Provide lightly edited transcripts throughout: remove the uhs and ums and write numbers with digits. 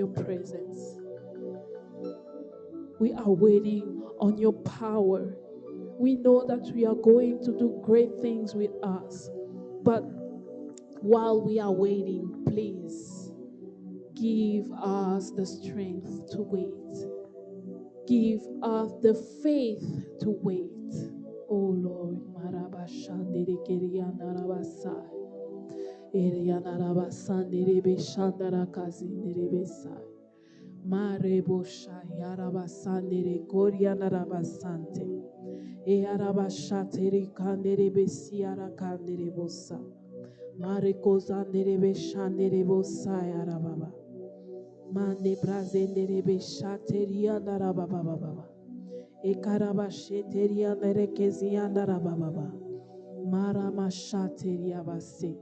your presence. We are waiting on your power. We know that we are going to do great things with us. But while we are waiting, please give us the strength to wait. Give us the faith to wait. Oh Lord, Marabashandere Keriana Rabasai. Eriana Rabasandere Beshandara Kazindere Besai. Marebosha Yarabasandere Koriana Rabasante. Earabashatere Kandere Besiara Kandere Bosa. Marekozandere Beshandere Bosa Yarababa. Mande Brazendere Beshateria Narababa. Ekarabasheteria Nerekezia Narababa. Maramashateria Base.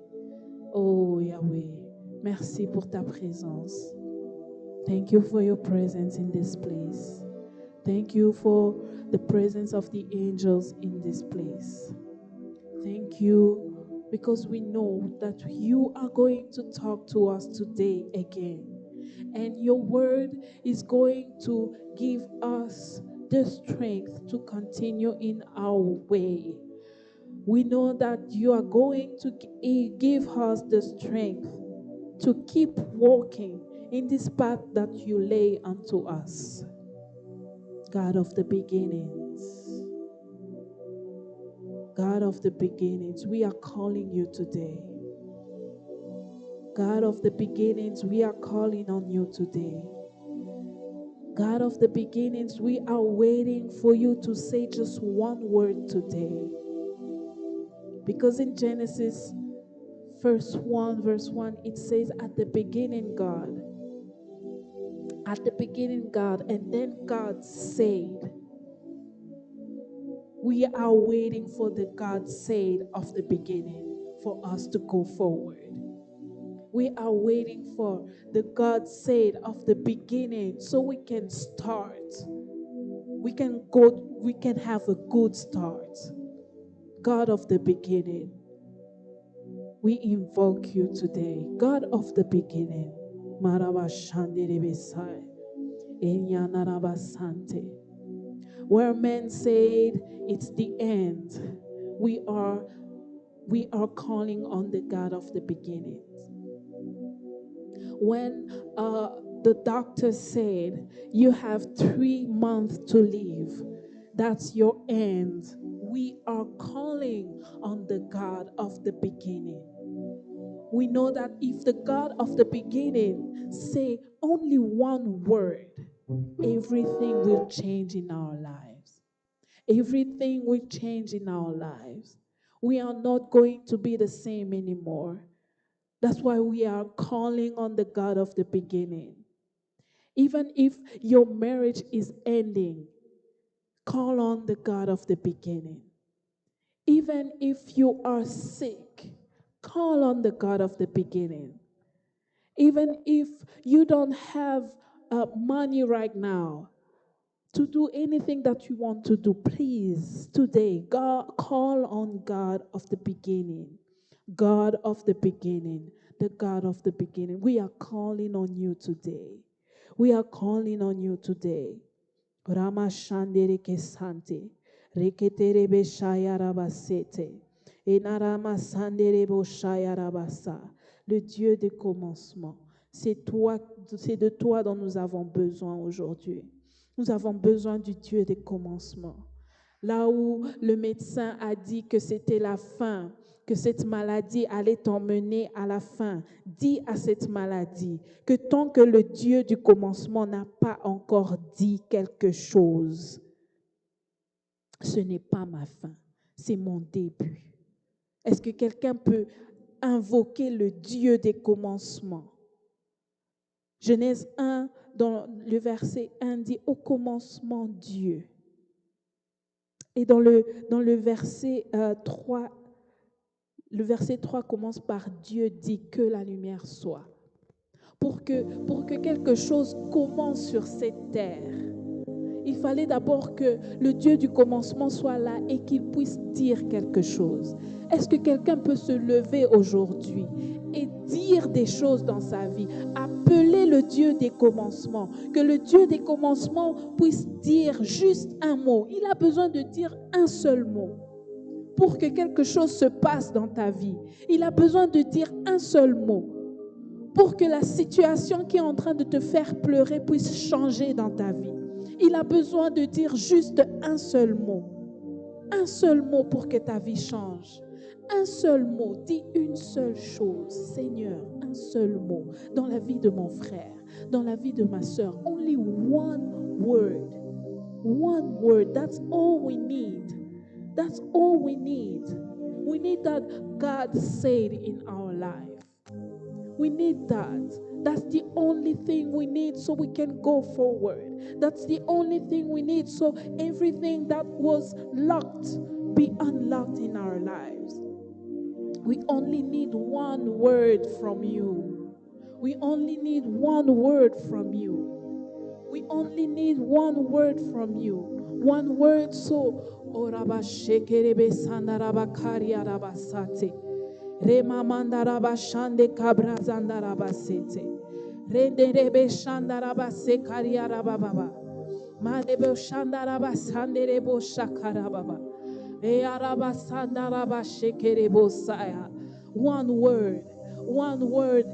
Oh Yahweh, merci pour ta présence. Thank you for your presence in this place. Thank you for the presence of the angels in this place. Thank you because we know that you are going to talk to us today again. And your word is going to give us the strength to continue in our way. We know that you are going to give us the strength to keep walking in this path that you lay unto us. God of the beginnings, God of the beginnings, we are calling you today. God of the beginnings, we are calling on you today. God of the beginnings, we are waiting for you to say just one word today. Because in Genesis verse 1, it says, at the beginning, God. At the beginning, God. And then God said, we are waiting for the God said of the beginning for us to go forward. We are waiting for the God said of the beginning so we can start. We can have a good start. God of the beginning, we invoke you today. God of the beginning. Where men said it's the end, we are calling on the God of the beginning. When the doctor said you have 3 months to live, that's your end. We are calling on the God of the beginning. We know that if the God of the beginning say only one word, everything will change in our lives. Everything will change in our lives. We are not going to be the same anymore. That's why we are calling on the God of the beginning. Even if your marriage is ending, call on the God of the beginning. Even if you are sick, call on the God of the beginning. Even if you don't have money right now to do anything that you want to do, please, today, call on God of the beginning. God of the beginning, the God of the beginning. We are calling on you today. We are calling on you today. Rama Shandere Kesante, Reketere Beshaya Rabasete, Enarama Sandere Boshaya Rabasa, le Dieu des commencements. C'est de toi dont nous avons besoin aujourd'hui. Nous avons besoin du Dieu des commencements. Là où le médecin a dit que c'était la fin, que cette maladie allait t'emmener à la fin, dis à cette maladie que tant que le Dieu du commencement n'a pas encore dit quelque chose, ce n'est pas ma fin, c'est mon début. Est-ce que quelqu'un peut invoquer le Dieu des commencements? Genèse 1, dans le verset 1, dit « Au commencement, Dieu ». Et dans le verset 3, le verset 3 commence par « Dieu dit que la lumière soit ». Pour que quelque chose commence sur cette terre, il fallait d'abord que le Dieu du commencement soit là et qu'il puisse dire quelque chose. Est-ce que quelqu'un peut se lever aujourd'hui et dire des choses dans sa vie, appeler le Dieu des commencements. Que le Dieu des commencements puisse dire juste un mot. Il a besoin de dire un seul mot pour que quelque chose se passe dans ta vie. Il a besoin de dire un seul mot pour que la situation qui est en train de te faire pleurer puisse changer dans ta vie. Il a besoin de dire juste un seul mot. Un seul mot pour que ta vie change. Un seul mot, dis une seule chose. Seigneur, un seul mot dans la vie de mon frère, dans la vie de ma soeur. Only one word. One word. That's all we need. That's all we need. We need that God said in our life. We need that. That's the only thing we need so we can go forward. That's the only thing we need so everything that was locked be unlocked in our lives. We only need one word from you. We only need one word from you. We only need one word from you. One word so Remamanda shande kabrazanda rabasete. Renderebe shanda rabase karia rababa. Madebe shanda rabasande rebo shakarababa. E arabasanda rabashekerebo saya. One word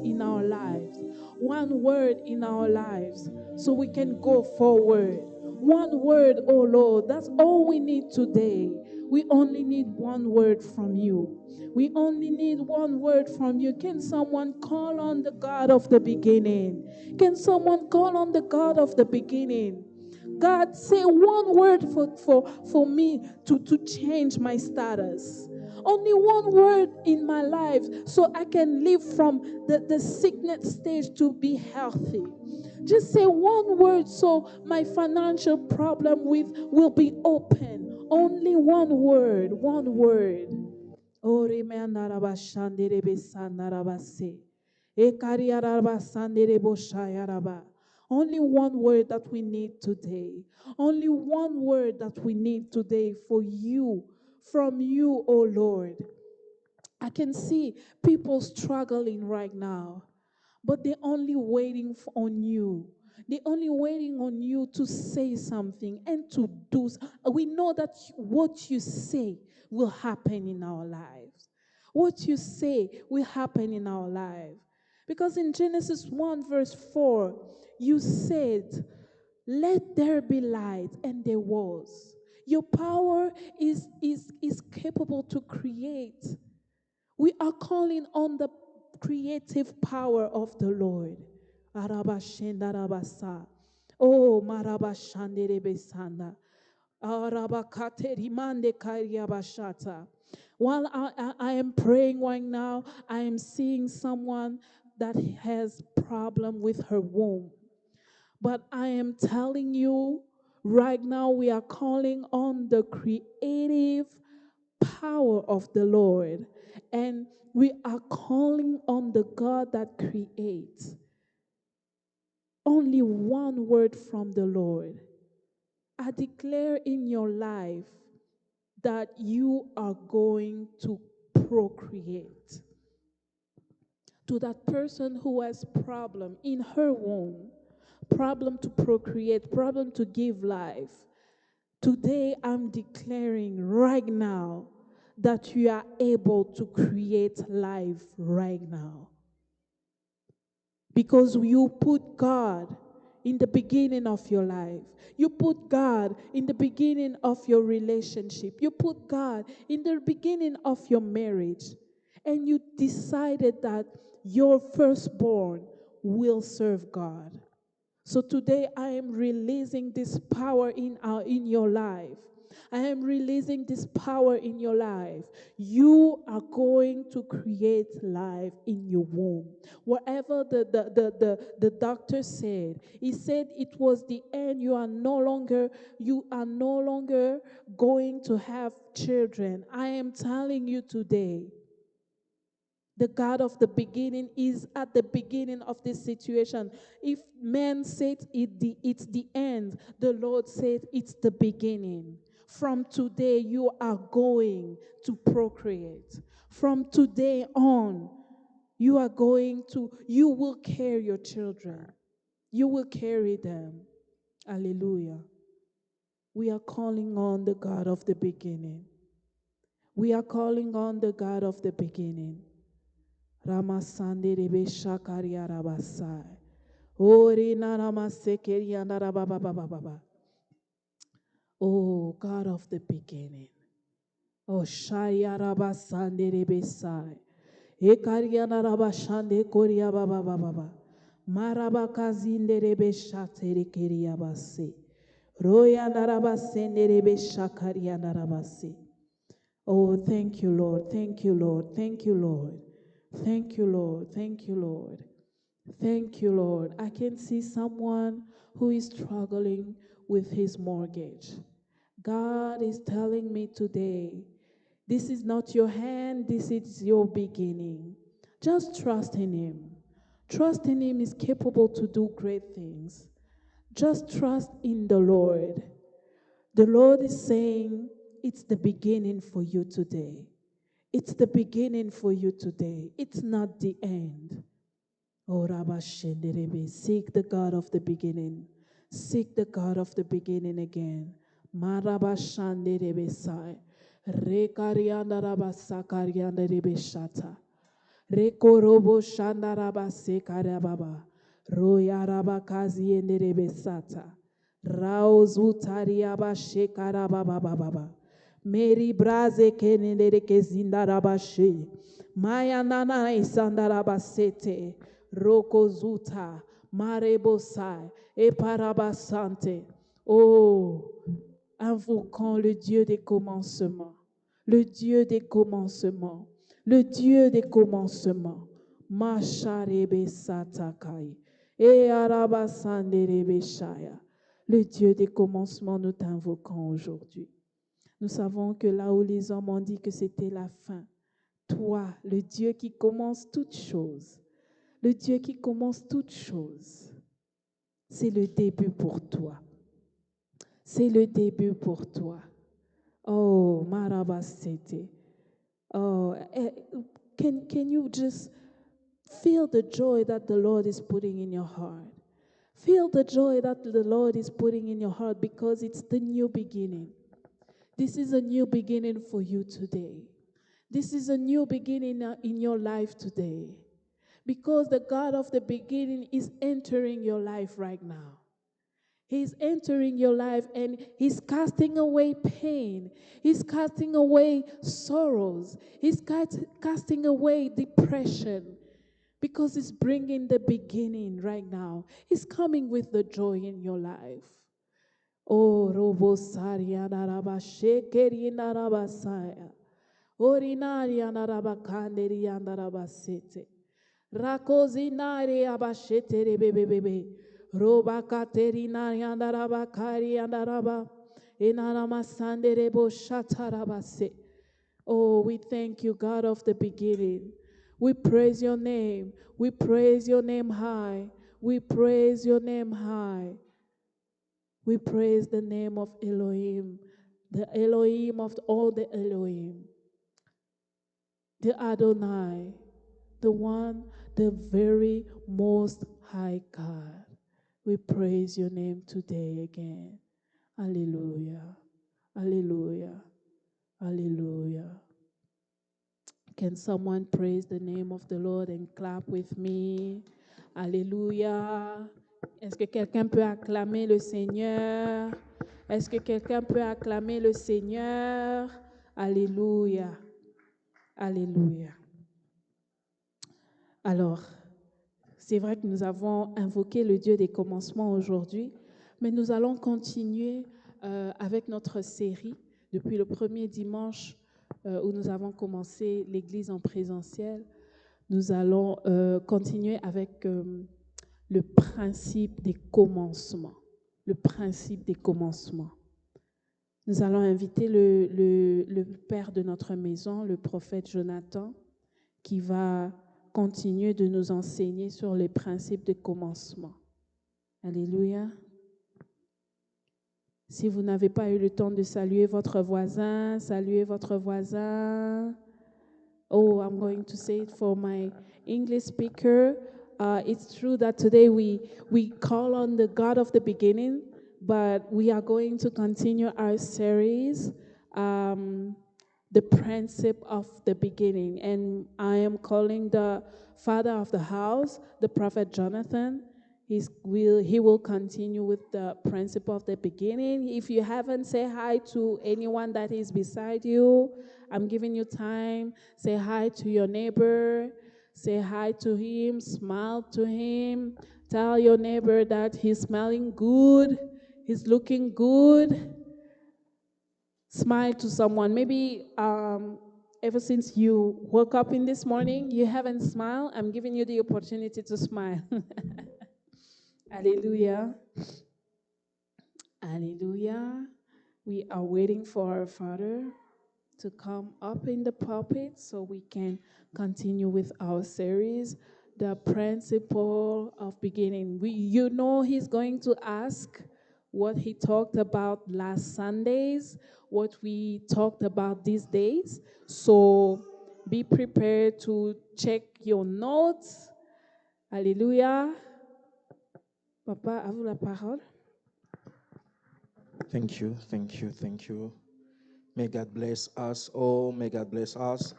in our lives. One word in our lives so we can go forward. One word, oh Lord, that's all we need today. We only need one word from you. We only need one word from you. Can someone call on the God of the beginning? Can someone call on the God of the beginning? God, say one word for me to change my status. Only one word in my life so I can live from the sickness stage to be healthy. Just say one word so my financial problem will be open. Only one word, one word. Only one word that we need today. Only one word that we need today for you, from you, oh Lord. I can see people struggling right now, but they're only waiting on you. They're only waiting on you to say something and to do. We know that what you say will happen in our lives. What you say will happen in our life. Because in Genesis 1 verse 4, you said, let there be light, and there was. Your power is capable to create. We are calling on the creative power of the Lord. Arabashendarabasa. Oh, marabashanderebesanda. Arabakaterimande karyabashata. While I am praying right now, I am seeing someone that has problem with her womb. But I am telling you, right now we are calling on the creative power of the Lord. And we are calling on the God that creates. Only one word from the Lord. I declare in your life that you are going to procreate. To that person who has problem in her womb, problem to procreate, problem to give life, today I'm declaring right now that you are able to create life right now. Because you put God in the beginning of your life. You put God in the beginning of your relationship. You put God in the beginning of your marriage. And you decided that your firstborn will serve God. So today I am releasing this power in your life. I am releasing this power in your life. You are going to create life in your womb. Whatever the doctor said, he said it was the end. You are no longer going to have children. I am telling you today, the God of the beginning is at the beginning of this situation. If man said it's the end, the Lord said it's the beginning. From today, you are going to procreate. From today on, you will carry your children. You will carry them. Hallelujah. We are calling on the God of the beginning. We are calling on the God of the beginning. Ramasande rebe shakaria rabasai. Ori naramasekeria narabababababa. Oh, God of the beginning. Oh, Shaya rabasande rebe sai. Ekaria narabashande koria bababababa. Marabakazinde rebe shatere keria base. Roya narabasende rebe shakaria narabase. Oh, thank you, Lord. Thank you, Lord. Thank you, Lord. Thank you, Lord. Thank you, Lord. Thank you, Lord. I can see someone who is struggling with his mortgage. God is telling me today, this is not your hand, this is your beginning. Just trust in Him. Trust in Him is capable to do great things. Just trust in the Lord. The Lord is saying, it's the beginning for you today. It's the beginning for you today. It's not the end. Oh, Rabashenderebe, seek the God of the beginning. Seek the God of the beginning again. Marabashanderebe sai. Rekarianda rabasakarianda rebe shata. Rekorobo shandarabase karababa. Royarabakazi enderebe sata. Rauzutariaba shekarababababa. Meri braze kenendere kezindarabashe. Maya nana isandarabasete. Roko zuta. Marebosai. Et parabasante. Oh, invoquons le Dieu des commencements. Le Dieu des commencements. Le Dieu des commencements. Macharebe satakai. Et arabasanderebe shaya. Le Dieu des commencements, nous t'invoquons aujourd'hui. Nous savons que là où les hommes ont dit que c'était la fin, toi, le Dieu qui commence toutes choses, le Dieu qui commence toutes choses, c'est le début pour toi. C'est le début pour toi. Oh, Marabasete. Oh, can you just feel the joy that the Lord is putting in your heart? Feel the joy that the Lord is putting in your heart because it's the new beginning. This is a new beginning for you today. This is a new beginning in your life today. Because the God of the beginning is entering your life right now. He's entering your life and He's casting away pain. He's casting away sorrows. He's casting away depression because He's bringing the beginning right now. He's coming with the joy in your life. Oh, Robosaria Naraba Shekeri Narabasaya. Orinaria Narabakanderi Andarabasete. Rakozinari Abashete Rebebebe. Roba Katerina Yandaraba Kari Yandaraba Enarama Sanderebo Shatarabase. Oh, we thank you, God of the beginning. We praise your name. We praise your name high. We praise your name high. We praise the name of Elohim, the Elohim of all the Elohim, the Adonai, the one, the very most high God. We praise your name today again. Hallelujah. Hallelujah. Hallelujah. Can someone praise the name of the Lord and clap with me? Alléluia. Est-ce que quelqu'un peut acclamer le Seigneur? Est-ce que quelqu'un peut acclamer le Seigneur? Alléluia. Alléluia. Alors, c'est vrai que nous avons invoqué le Dieu des commencements aujourd'hui, mais nous allons continuer avec notre série depuis le premier dimanche où nous avons commencé l'église en présentiel. Nous allons continuer avec le principe des commencements. Le principe des commencements. Nous allons inviter le père de notre maison, le prophète Jonathan, qui va continuer de nous enseigner sur les principes de commencement. Alléluia. Si vous n'avez pas eu le temps de saluer votre voisin, saluez votre voisin. Oh, I'm going to say it for my English speaker. It's true that today we call on the God of the beginning, but we are going to continue our series, The Principle of the Beginning. And I am calling the father of the house, the prophet Jonathan. He will continue with the principle of the beginning. If you haven't, say hi to anyone that is beside you. I'm giving you time. Say hi to your neighbor. Say hi to him. Smile to him. Tell your neighbor that he's smelling good. He's looking good. Smile to someone. Maybe ever since you woke up in this morning, you haven't smiled. I'm giving you the opportunity to smile. Hallelujah. Hallelujah. We are waiting for our Father to come up in the pulpit so we can continue with our series, The Principle of Beginning. He's going to ask what he talked about last Sundays, what we talked about these days. So be prepared to check your notes. Alléluia. Papa, à vous la parole. Thank you, thank you, thank you. May God bless us all. May God bless us.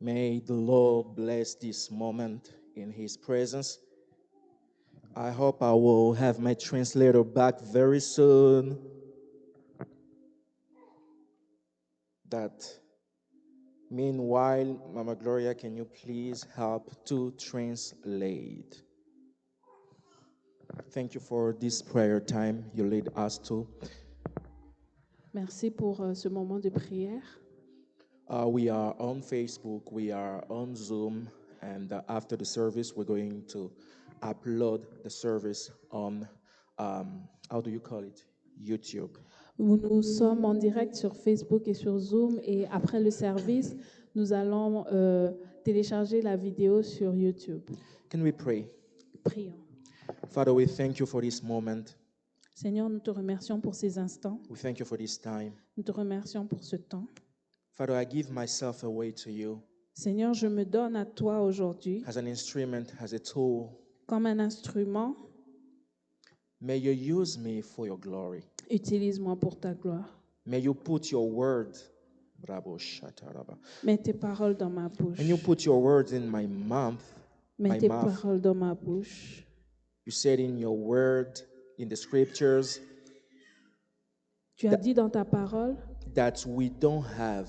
May the Lord bless this moment in His presence. I hope I will have my translator back very soon. Meanwhile, Mama Gloria, can you please help to translate? Thank you for this prayer time you lead us to. Merci pour ce moment de prière. We are on Facebook, we are on Zoom, and after the service, we're going to upload the service on, how do you call it? YouTube. Nous sommes en direct sur Facebook et sur Zoom et après le service, nous allons télécharger la vidéo sur YouTube. Can we pray? Prions. Father, we thank you for this moment. Seigneur, nous te remercions pour ces instants. We thank you for this time. Nous te remercions pour ce temps. Father, I give myself away to you Seigneur, je me donne à toi aujourd'hui as an instrument, as a tool. comme un instrument. May you use me for your glory. Utilise-moi pour ta gloire. May you put your word, Mets tes paroles dans ma bouche. and you put your words in my mouth. Mets tes paroles dans ma bouche. You said in your word, in the scriptures, Tu as dit dans ta parole that we don't have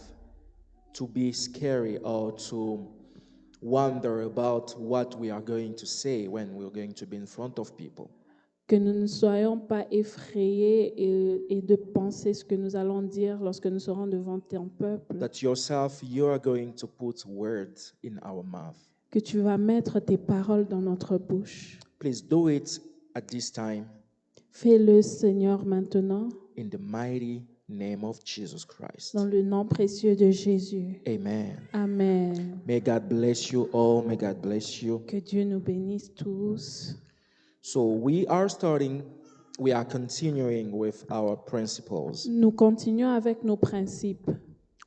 to be scary or to wonder about what we are going to say when we're going to be in front of people. que nous ne soyons pas effrayés et de penser ce que nous allons dire lorsque nous serons devant ton peuple. That yourself, you are going to put words in our mouth. Que tu vas mettre tes paroles dans notre bouche. Please do it at this time. Fais-le, Seigneur, maintenant. In the mighty name of Jesus Christ. Dans le nom précieux de Jésus. Amen. Amen. May God bless you all. May God bless you. Que Dieu nous bénisse tous. So we are continuing with our principles. Nous continuons avec nos principes.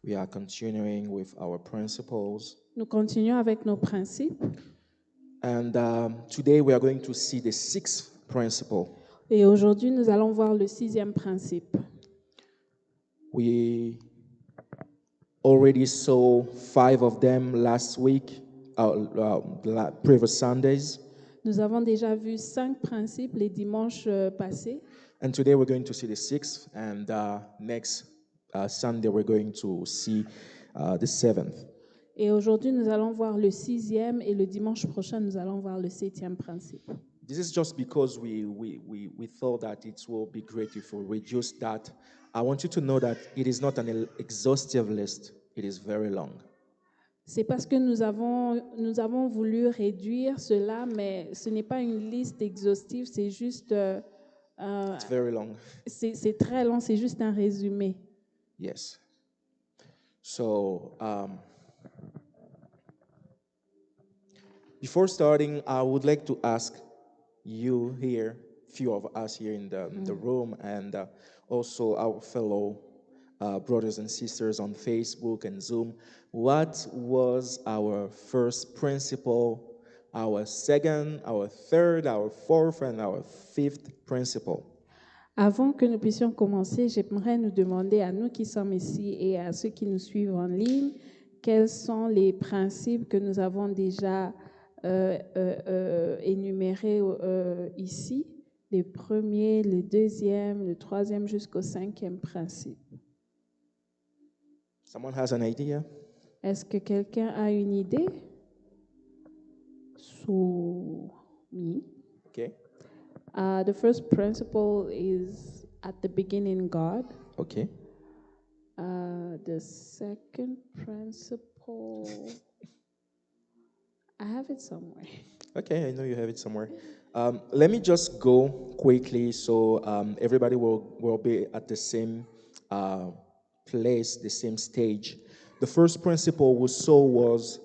We are continuing with our principles. Nous continuons avec nos principes. And today we are going to see the sixth principle. Et aujourd'hui, nous allons voir le 6e principe. We already saw 5 of them last week, previous Sundays. Nous avons déjà vu 5 principes les dimanches passés. And today we're going to see the 6th, and next Sunday we're going to see the 7th. Et aujourd'hui, nous allons voir le 6e et le dimanche prochain, nous allons voir le 7e principe. This is just because we thought that it will be great if we reduce that. I want you to know that it is not an exhaustive list. It is very long. C'est parce que nous avons voulu réduire cela, mais ce n'est pas une liste exhaustive, c'est juste... It's very long. C'est très long, c'est juste un résumé. Yes. So, before starting, I would like to ask you here, few of us here in the room, and also our fellow brothers and sisters on Facebook and Zoom, what was our first principle, our second, our third, our fourth, and our fifth principle? Avant que nous puissions commencer, j'aimerais nous demander à nous qui sommes ici et à ceux qui nous suivent en ligne, quels sont les principes que nous avons déjà énumérés ici, les premiers, le deuxième, le troisième jusqu'au cinquième principe. Someone has an idea? Est-ce que quelqu'un a une idée? So, me. Okay. The first principle is at the beginning, God. Okay. The second principle, I have it somewhere. Okay, I know you have it somewhere. Let me just go quickly so everybody will be at the same place, the same stage. The first principle we saw was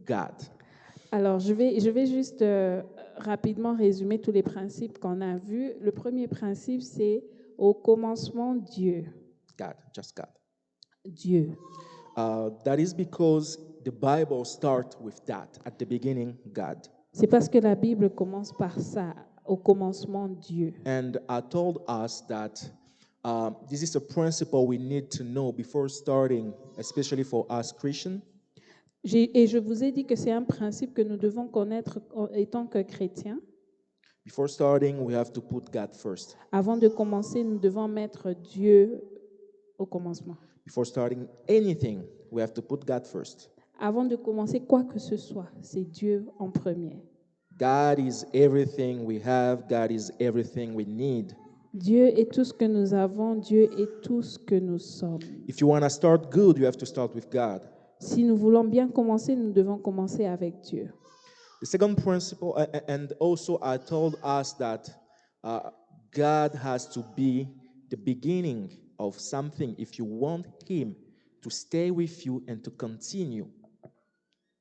God. Alors, je vais juste rapidement résumer tous les principes qu'on a vus. Le premier principe, c'est au commencement Dieu. God, just God. Dieu. That is because the Bible starts with that. At the beginning, God. C'est parce que la Bible commence par ça, au commencement Dieu. And I told us that this is a principle we need to know before starting, especially for us Christians. Et je vous ai dit que c'est un principe que nous devons connaître étant que chrétiens. Before starting, we have to put God first. Avant de commencer, nous devons mettre Dieu au commencement. Before starting anything, we have to put God first. Avant de commencer quoi que ce soit, c'est Dieu en premier. God is everything we have. God is everything we need. Dieu est tout ce que nous avons, Dieu est tout ce que nous sommes. If you want to start good, you have to start with God. Si nous voulons bien commencer, nous devons commencer avec Dieu. The second principle, and also I told us that God has to be the beginning of something if you want Him to stay with you and to continue.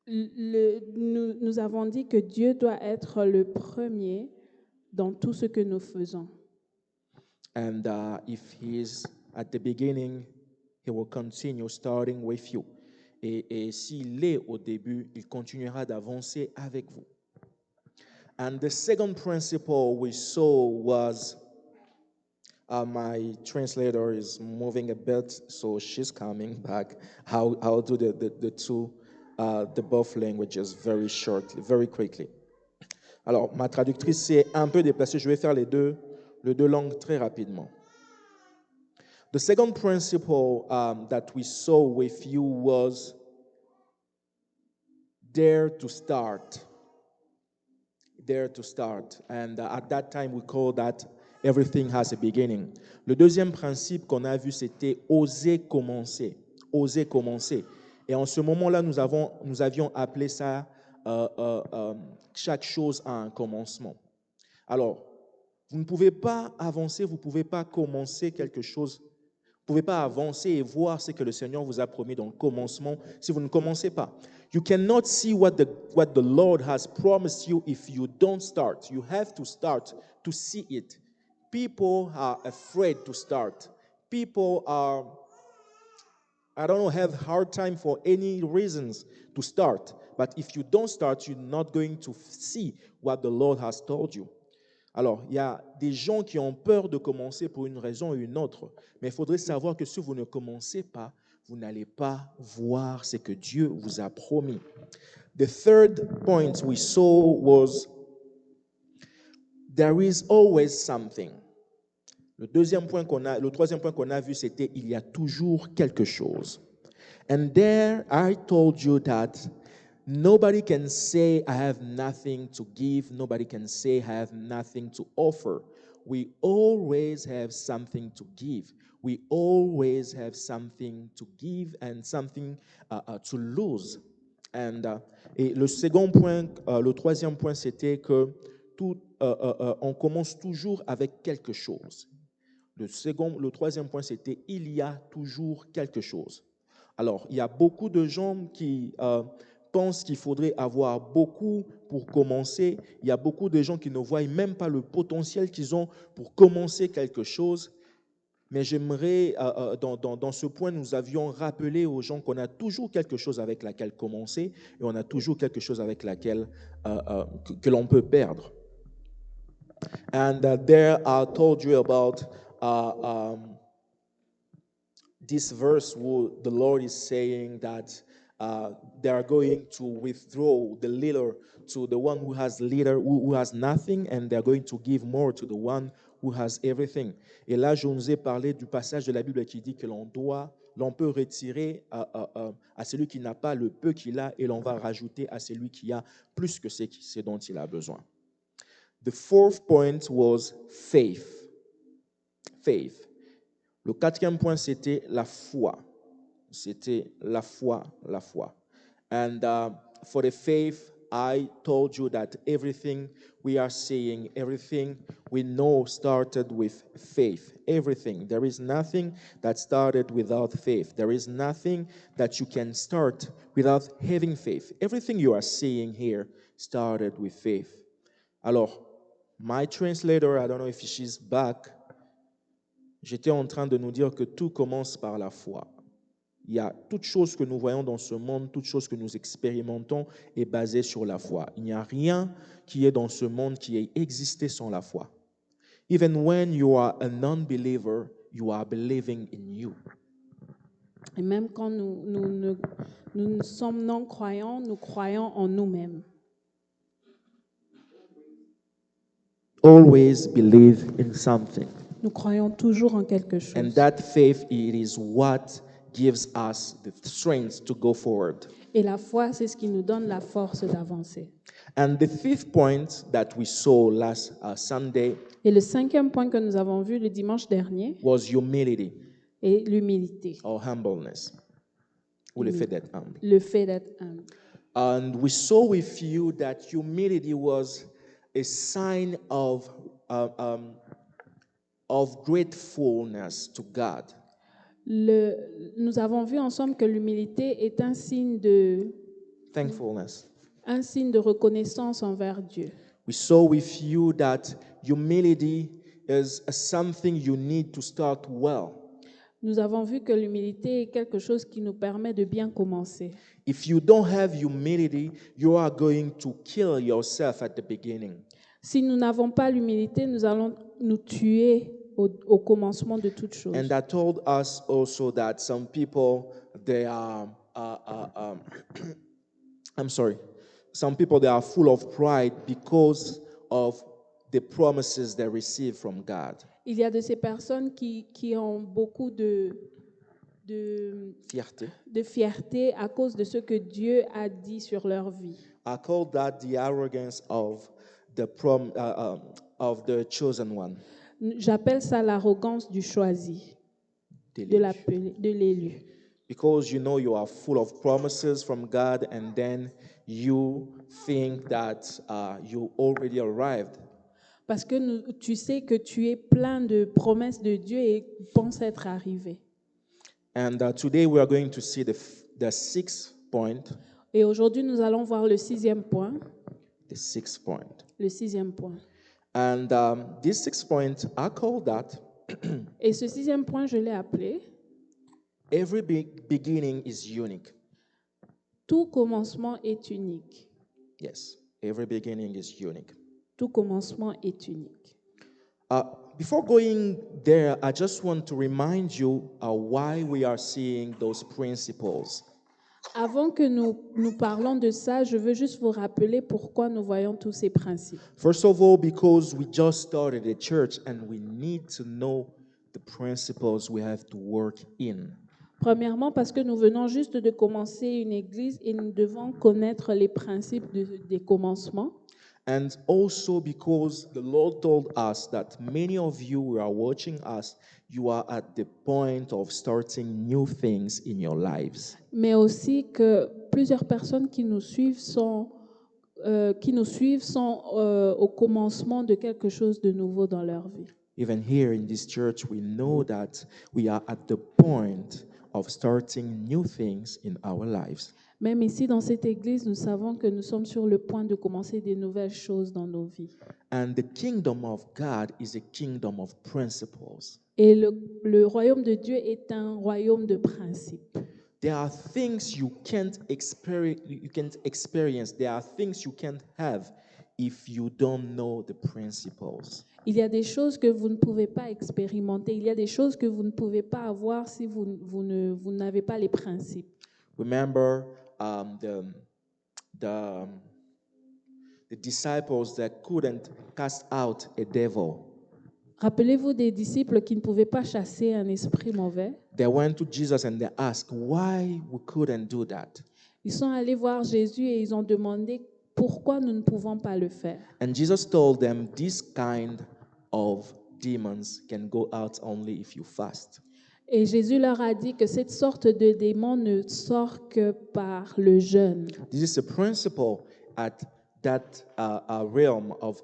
Nous avons dit que Dieu doit être le premier dans tout ce que nous faisons. And if He is at the beginning, He will continue starting with you. Et s'il est au début, il continuera d'avancer avec vous. And the second principle we saw was, my translator is moving a bit, so she's coming back. I'll do the two, the both languages very shortly, very quickly. Alors, ma traductrice s'est un peu déplacée. Je vais faire les deux langues très rapidement. The second principle that we saw with you was dare to start. Dare to start. And at that time, we call that everything has a beginning. Le deuxième principe qu'on a vu, c'était oser commencer. Oser commencer. Et en ce moment-là, nous avions appelé ça chaque chose a un commencement. Alors, vous ne pouvez pas avancer, vous ne pouvez pas commencer quelque chose. Vous ne pouvez pas avancer et voir ce que le Seigneur vous a promis dans le commencement si vous ne commencez pas. You cannot see what the Lord has promised you if you don't start. You have to start to see it. People are afraid to start. People are, have hard time for any reasons to start. But if you don't start, you're not going to see what the Lord has told you. Alors, il y a des gens qui ont peur de commencer pour une raison ou une autre. Mais il faudrait savoir que si vous ne commencez pas, vous n'allez pas voir ce que Dieu vous a promis. The third point we saw was, there is always something. Le troisième point qu'on a vu, c'était, il y a toujours quelque chose. And there I told you that nobody can say, I have nothing to give. Nobody can say, I have nothing to offer. We always have something to give. We always have something to give and something to lose. Et le troisième point, c'était que on commence toujours avec quelque chose. Le troisième point, c'était il y a toujours quelque chose. Alors, il y a beaucoup de gens qui pensent qu'il faudrait avoir beaucoup pour commencer. Il y a beaucoup de gens qui ne voient même pas le potentiel qu'ils ont pour commencer quelque chose. Mais j'aimerais, dans ce point, nous avions rappelé aux gens qu'on a toujours quelque chose avec laquelle commencer et on a toujours quelque chose avec laquelle que l'on peut perdre. And there I told you about this verse where the Lord is saying that they are going to withdraw the leader to the one who has leader who has nothing, and they're going to give more to the one who has everything. Et là, je nous ai parlé du passage de la Bible qui dit que l'on peut retirer à celui qui n'a pas le peu qu'il a et l'on va rajouter à celui qui a plus que ce dont il a besoin. The fourth point was faith. Faith. Le quatrième point, c'était la foi. C'était la foi. And for the faith, I told you that everything we are seeing, everything we know started with faith. Everything. There is nothing that started without faith. There is nothing that you can start without having faith. Everything you are seeing here started with faith. Alors, my translator, I don't know if she's back, j'étais en train de nous dire que tout commence par la foi. Il y a toute chose que nous voyons dans ce monde, toute chose que nous expérimentons est basée sur la foi. Il n'y a rien qui est dans ce monde qui ait existé sans la foi. Even when you are a non-believer, you are believing in you. Et même quand nous sommes non-croyants, nous croyons en nous-mêmes. Always believe in something. Nous croyons toujours en quelque chose. And that faith, it is what gives us the strength to go forward. Et la foi, c'est ce qui nous donne la force d'avancer. And the fifth point that we saw last Sunday Et le cinquième point que nous avons vu le dimanche dernier was humility est l'humilité. or humbleness. Ou le fait d'être humble. Le fait d'être humble. And we saw with you that humility was a sign of gratefulness to God. Nous avons vu ensemble que l'humilité est un signe de Thankfulness. Un signe de reconnaissance envers Dieu. We saw with you that humility is something you need to start well. Nous avons vu que l'humilité est quelque chose qui nous permet de bien commencer. If you don't have humility, you are going to kill yourself at the beginning. Si nous n'avons pas l'humilité, nous allons nous tuer au commencement de toute chose. And I told us also that some people, they are, some people, they are full of pride because of the promises they receive from God. Il y a de ces personnes qui ont beaucoup de fierté à cause de ce que Dieu a dit sur leur vie. I call that the arrogance of the chosen one. J'appelle ça l'arrogance du choisi, de l'élu. Because you know you are full of promises from God and then you think that you already arrived. Parce que tu sais que tu es plein de promesses de Dieu et penses être arrivé. And today we are going to see the sixth point. Et aujourd'hui, nous allons voir le sixième point. The sixth point. Le sixième point. And this sixth point, I call that. Et ce sixième point, je l'ai appelé. Every beginning is unique. Tout commencement est unique. Yes, every beginning is unique. Tout commencement est unique. Before going there, I just want to remind you why we are seeing those principles. Avant que nous parlons de ça, je veux juste vous rappeler pourquoi nous voyons tous ces principes. First of all, because we just started a church and we need to know the principles we have to work in. Premièrement, parce que nous venons juste de commencer une église et nous devons connaître les principes des commencements. And also because the Lord told us that many of you who are watching us, you are at the point of starting new things in your lives. Mais aussi que plusieurs personnes qui nous suivent sont au commencement de quelque chose de nouveau dans leur vie. Even here in this church, we know that we are at the point of starting new things in our lives. Même ici, dans cette église, nous savons que nous sommes sur le point de commencer des nouvelles choses dans nos vies. And the kingdom of God is a kingdom of principles. Et le royaume de Dieu est un royaume de principes. There are things you can't experience. There are things you can't have if you don't know the principles. Il y a des choses que vous ne pouvez pas expérimenter. Il y a des choses que vous ne pouvez pas avoir si vous n'avez pas les principes. Remember the disciples that couldn't cast out a devil. Rappelez-vous des disciples qui ne pouvaient pas chasser un esprit mauvais. They went to Jesus and they asked why we couldn't do that. Ils sont allés voir Jésus et ils ont demandé pourquoi nous ne pouvons pas le faire. And Jesus told them, this kind of demons can go out only if you fast. Et Jésus leur a dit que cette sorte de démon ne sort que par le jeûne. This is a principle at that realm of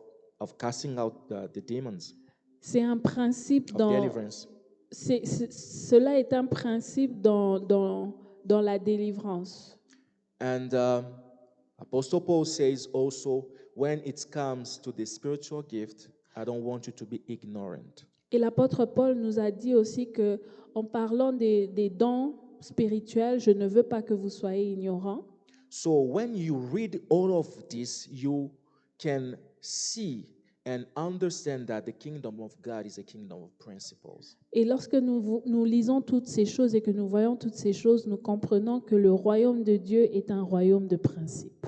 casting out the demons, C'est un principe of dans... deliverance. Cela est un principe dans la délivrance. And Apostle Paul says also, when it comes to the spiritual gift, I don't want you to be ignorant. Et l'apôtre Paul nous a dit aussi que, en parlant des dons spirituels, je ne veux pas que vous soyez ignorants. So when you read all of this, you can see and understand that the kingdom of God is a kingdom of principles. Et lorsque nous lisons toutes ces choses et que nous voyons toutes ces choses, nous comprenons que le royaume de Dieu est un royaume de principes.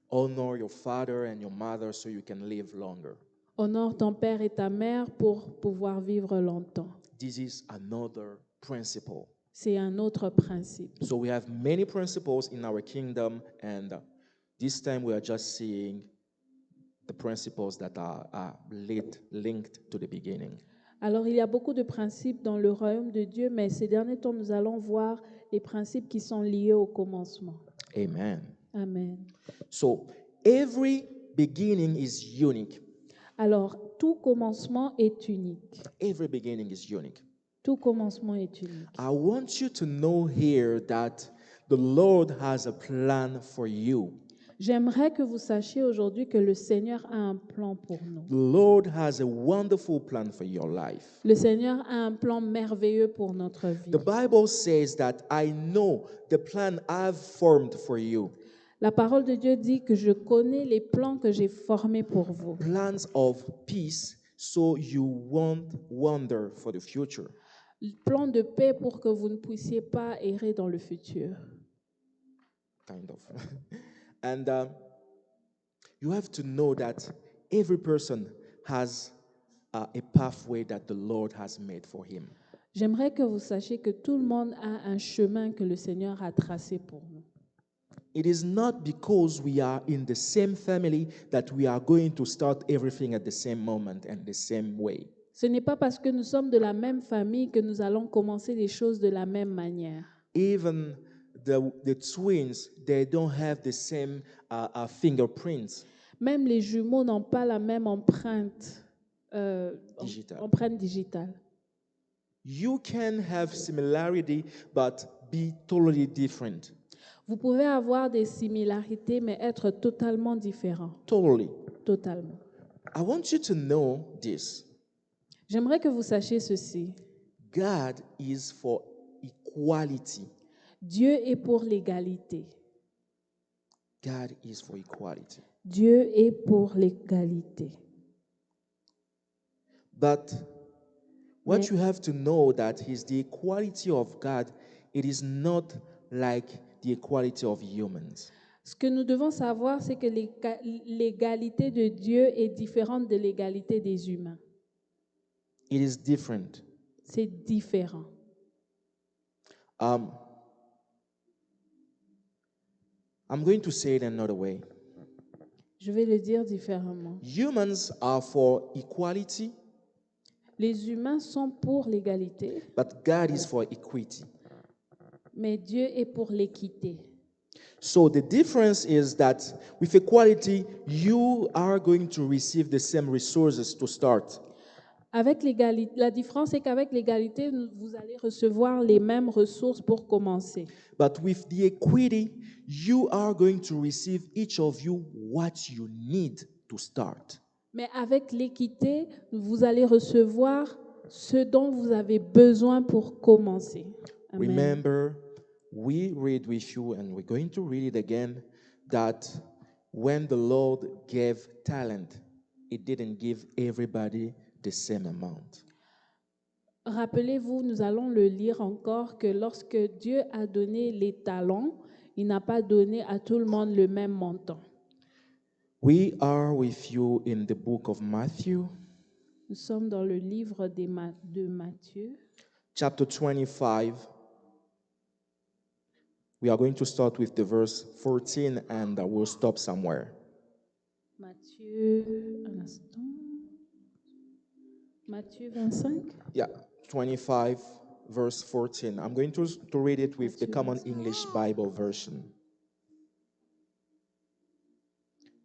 Honor your father and your mother so you can live longer. Honore ton père et ta mère pour pouvoir vivre longtemps. This is another principle. C'est un autre principe. So we have many principles in our kingdom, and this time we are just seeing the principles that are linked to the beginning. Alors, il y a beaucoup de principes dans le royaume de Dieu, mais ces derniers temps, nous allons voir les principes qui sont liés au commencement. Amen. Amen. So every beginning is unique. Alors, tout commencement est unique. Every beginning is unique. Tout commencement est unique. I want you to know here that the Lord has a plan for you. J'aimerais que vous sachiez aujourd'hui que le Seigneur a un plan pour nous. The Lord has a wonderful plan for your life. Le Seigneur a un plan merveilleux pour notre vie. The Bible says that I know the plan I've formed for you. La parole de Dieu dit que je connais les plans que j'ai formés pour vous. Plans of peace so you won't wander for the future. Plan de paix pour que vous ne puissiez pas errer dans le futur. Kind of. And you have to know that every person has a pathway that the Lord has made for him. J'aimerais que vous sachiez que tout le monde a un chemin que le Seigneur a tracé pour nous. It is not because we are in the same family that we are going to start everything at the same moment and the same way. Ce n'est pas parce que nous sommes de la même famille que nous allons commencer les choses de la même manière. Even the twins, they don't have the same fingerprints. Même les jumeaux n'ont pas la même empreinte, Digitale. empreinte digitale. You can have similarity but be totally different. Vous pouvez avoir des similarités, mais être totalement différents. Totally. Totalement. I want you to know this. J'aimerais que vous sachiez ceci. God is for equality. Dieu est pour l'égalité. God is for equality. Dieu est pour l'égalité. But what Mais- you have to know that is the equality of God, it is not like the equality of humans. Ce que nous devons savoir, c'est que l'égalité de Dieu est différente de l'égalité des humains. It is different. C'est différent. I'm going to say it another way. Je vais le dire différemment. Humans are for equality, Les humains sont pour l'égalité, but God is for equity. mais Dieu est pour l'équité. So the difference is that with equality, you are going to receive the same resources to start. Avec l'égalité, la différence est qu'avec l'égalité, vous allez recevoir les mêmes ressources pour commencer. But with the equity, you are going to receive each of you what you need to start. Mais avec l'équité, vous allez recevoir ce dont vous avez besoin pour commencer. Amen. Remember, we read with you, and we're going to read it again, that when the Lord gave talent, it didn't give everybody the same amount. Rappelez-vous, nous allons le lire encore, que lorsque Dieu a donné les talents, il n'a pas donné à tout le monde le même montant. We are with you in the book of Matthew, Nous sommes dans le livre de Matthieu, chapter 25. We are going to start with the verse 14 and we'll stop somewhere. Matthieu, un instant. Matthieu 25. Yeah, 25, verse 14. I'm going to read it with the Matthew Common 25. English Bible version.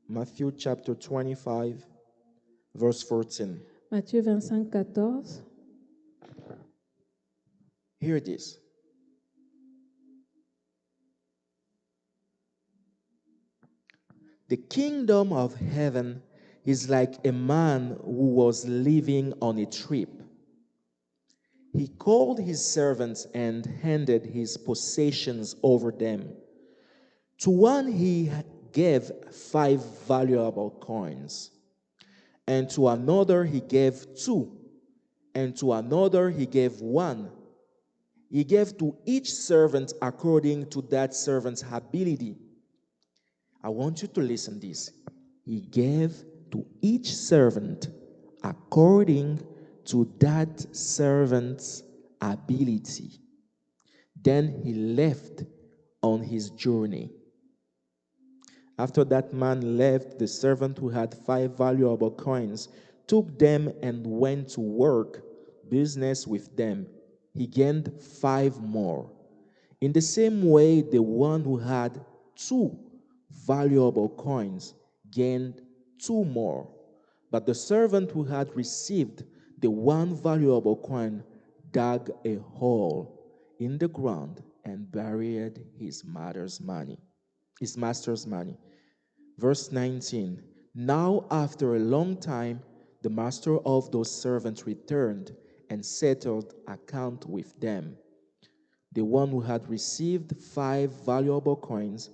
Matthew chapter 25, verse 14. Matthieu 25, 14. Here it is. The kingdom of heaven is like a man who was living on a trip. He called his servants and handed his possessions over them. To one he gave 5 valuable coins, and to another he gave 2, and to another he gave 1. He gave to each servant according to that servant's ability. I want you to listen to this. He gave to each servant according to that servant's ability. Then he left on his journey. After that man left, the servant who had 5 valuable coins took them and went to work business with them. He gained 5 more. In the same way, the one who had 2 valuable coins gained 2 more. But the servant who had received the 1 valuable coin dug a hole in the ground and buried his master's money. Verse 19. Now, after a long time, the master of those servants returned and settled account with them. The one who had received 5 valuable coins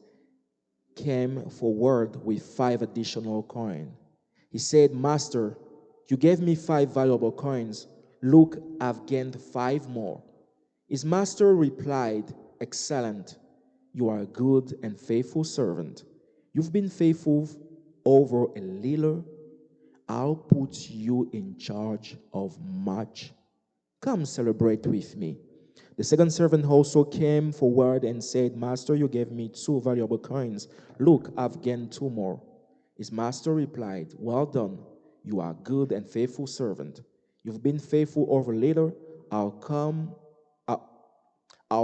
came forward with 5 additional coins. He said, Master, you gave me 5 valuable coins. Look, I've gained 5 more. His master replied, Excellent. You are a good and faithful servant. You've been faithful over a little. I'll put you in charge of much. Come celebrate with me. The second servant also came forward and said, Master, you gave me 2 valuable coins. Look, I've gained 2 more. His master replied, Well done. You are a good and faithful servant. You've been faithful over little. I'll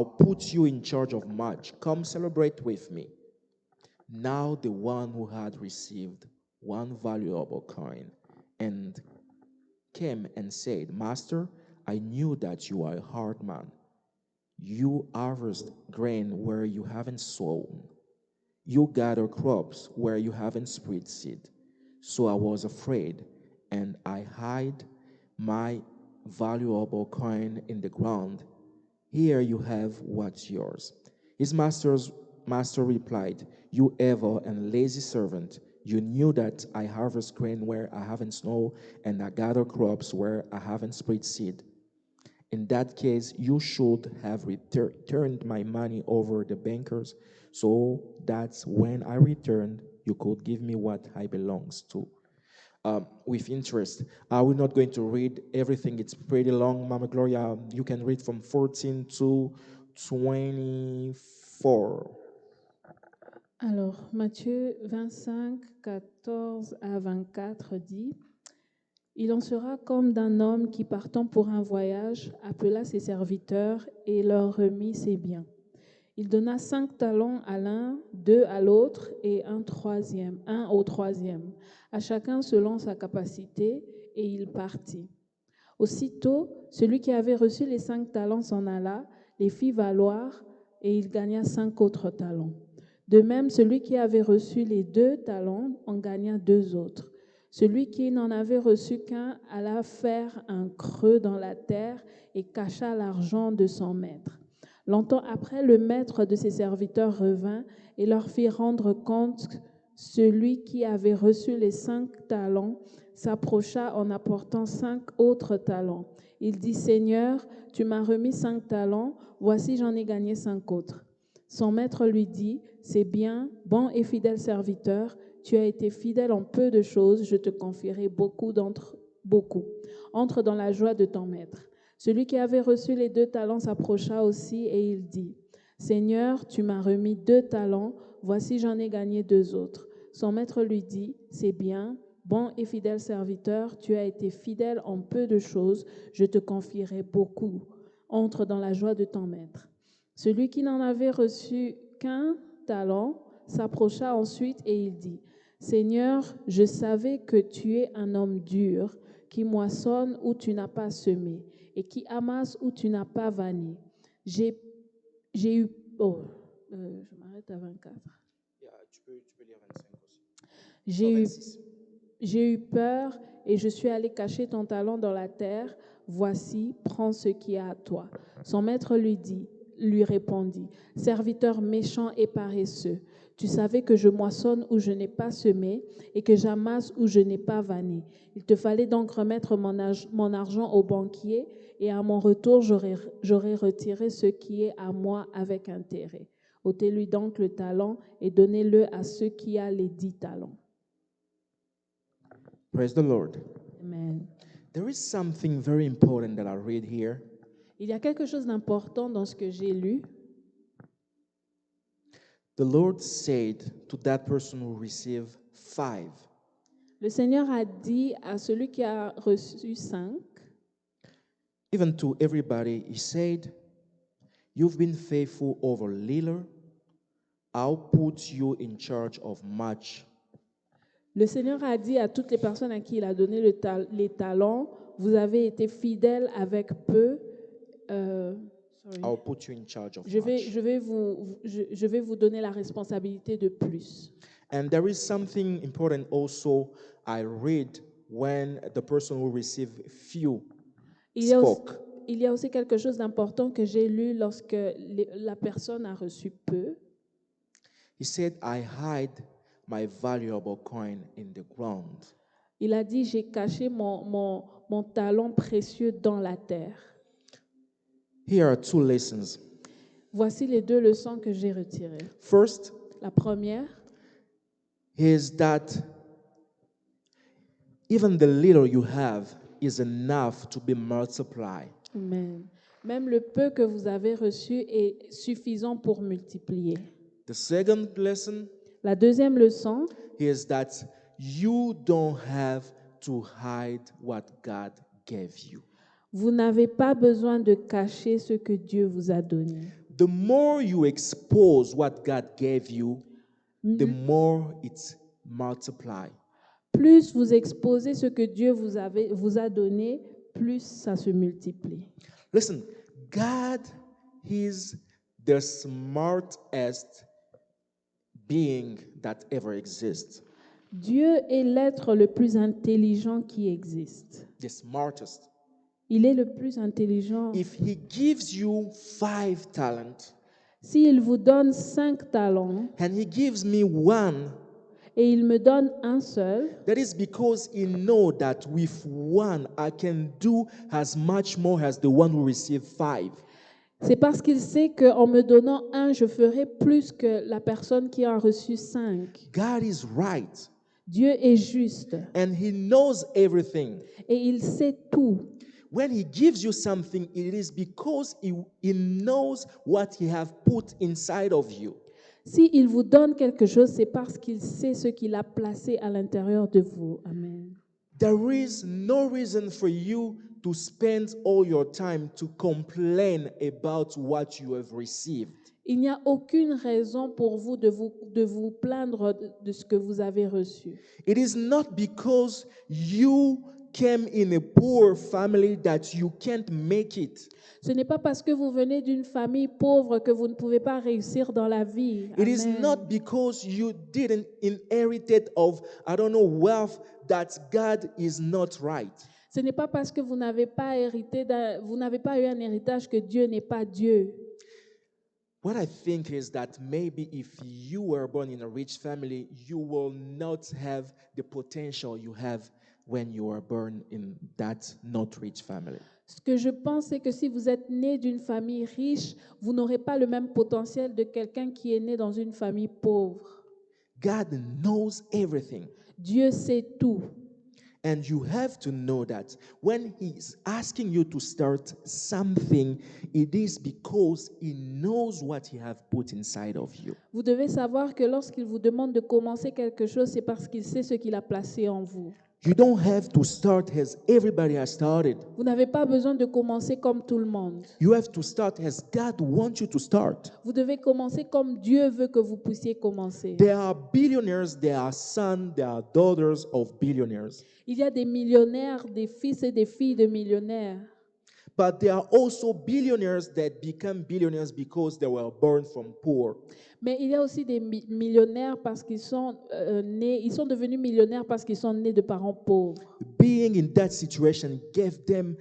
put you in charge of much. Come celebrate with me. Now the one who had received 1 valuable coin and came and said, Master, I knew that you are a hard man. You harvest grain where you haven't sown. You gather crops where you haven't spread seed. So I was afraid, and I hid my valuable coin in the ground. Here you have what's yours. His master replied, You evil and lazy servant, you knew that I harvest grain where I haven't sown, and I gather crops where I haven't spread seed. In that case, you should have returned my money over the bankers, so that when I returned, you could give me what I belongs to. With interest. We're not going to read everything. It's pretty long. Mama Gloria, you can read from 14 to 24. Alors, Matthieu 25, 14 à 24 dit, Il en sera comme d'un homme qui, partant pour un voyage, appela ses serviteurs et leur remit ses biens. Il donna 5 talents à l'un, 2 à l'autre et un au troisième, à chacun selon sa capacité, et il partit. Aussitôt, celui qui avait reçu les 5 talents s'en alla, les fit valoir, et il gagna 5 autres talents. De même, celui qui avait reçu les 2 talents en gagna 2 autres. Celui qui n'en avait reçu qu'un alla faire un creux dans la terre et cacha l'argent de son maître. Longtemps après, le maître de ses serviteurs revint et leur fit rendre compte. Celui qui avait reçu les 5 talents s'approcha en apportant 5 autres talents. Il dit, Seigneur, tu m'as remis 5 talents, voici j'en ai gagné 5 autres. Son maître lui dit, c'est bien, bon et fidèle serviteur, tu as été fidèle en peu de choses, je te confierai beaucoup. Entre dans la joie de ton maître. Celui qui avait reçu les 2 talents s'approcha aussi et il dit, Seigneur, tu m'as remis 2 talents, voici j'en ai gagné 2 autres. Son maître lui dit, c'est bien, bon et fidèle serviteur, tu as été fidèle en peu de choses, je te confierai beaucoup. Entre dans la joie de ton maître. Celui qui n'en avait reçu qu'un talent s'approcha ensuite et il dit, Seigneur, je savais que tu es un homme dur, qui moissonne où tu n'as pas semé et qui amasse où tu n'as pas vanné. J'ai eu... je m'arrête à 24. Tu peux lire 25 aussi. J'ai eu peur et je suis allé cacher ton talent dans la terre. Voici, prends ce qui est à toi. Son maître lui répondit, serviteur méchant et paresseux, tu savais que je moissonne où je n'ai pas semé et que j'amasse où je n'ai pas vanné. Il te fallait donc remettre mon argent au banquier et à mon retour, j'aurais retiré ce qui est à moi avec intérêt. Ôtez-lui donc le talent et donnez-le à ceux qui a les 10 talents. Praise the Lord. Amen. There is something very important that I read here. Il y a quelque chose d'important dans ce que j'ai lu. The Lord said to that person who received 5, Le Seigneur a dit à celui qui a reçu 5, even to everybody, He said, you've been faithful over little, I'll put you in charge of much. le Seigneur a dit à toutes les personnes à qui il a donné les talents, vous avez été fidèles avec peu. I'll put you in charge of Je much. vais vous donner la responsabilité de plus. And there is something important also I read when the person who received few spoke. Il y a aussi quelque chose d'important que j'ai lu lorsque la personne a reçu peu. He said, I hide my valuable coin in the ground. Il a dit, j'ai caché mon talent précieux dans la terre. Here are 2 lessons. Voici les 2 leçons que j'ai retirées. First La première, is that even the little you have is enough to be multiplied. Amen. Même le peu que vous avez reçu est suffisant pour multiplier. The second lesson La deuxième leçon, is that you don't have to hide what God gave you. vous n'avez pas besoin de cacher ce que Dieu vous a donné. The more you expose what God gave you, the more it's multiplied. Plus vous exposez ce que Dieu vous a donné, plus ça se multiplie. Listen, God is the smartest being that ever exists. Dieu est l'être le plus intelligent qui existe. The smartest. Il est le plus intelligent. If He gives you 5 talents S'il vous donne 5 talents and He gives me 1, et il me donne un seul, that is because He knows that with 1 I can do as much more as the one who received 5. c'est parce qu'il sait qu'en me donnant un, je ferai plus que la personne qui a reçu 5. God is right. Dieu est juste And He knows everything. et il sait tout. When He gives you something, it is because He knows what He have put inside of you. S'il vous donne quelque chose, c'est parce qu'il sait ce qu'il a placé à l'intérieur de vous. Amen. There is no reason for you to spend all your time to complain about what you have received. Il n'y a aucune raison pour vous de vous plaindre de ce que vous avez reçu. It is not because you came in a poor family that you can't make it. Ce n'est pas parce que vous venez d'une famille pauvre que vous ne pouvez pas réussir dans la vie. It is Amen. not because you didn't inherit of, I don't know, wealth that God is not right. Ce n'est pas parce que vous n'avez pas vous n'avez pas eu un héritage que Dieu n'est pas Dieu. What I think is that maybe if you were born in a rich family, you will not have the potential you have when you are born in that not rich family. Ce que je pense, c'est que si vous êtes né d'une famille riche, vous n'aurez pas le même potentiel de quelqu'un qui est né dans une famille pauvre. God knows everything. Dieu sait tout. And you have to know that when He's asking you to start something, it is because He knows what He has put inside of you. Vous devez savoir que lorsqu'il vous demande de commencer quelque chose, c'est parce qu'il sait ce qu'il a placé en vous. You don't have to start as everybody has started. Vous n'avez pas besoin de commencer comme tout le monde. You have to start as God wants you to start. Vous devez commencer comme Dieu veut que vous puissiez commencer. There are billionaires, there are sons, there are daughters of billionaires. Il y a des millionnaires, des fils et des filles de millionnaires. But there are also billionaires that become billionaires because they were born from poor. Mais il y a aussi des millionnaires parce qu'ils sont nés, ils sont devenus millionnaires parce qu'ils sont nés de parents pauvres. Being in that situation gave them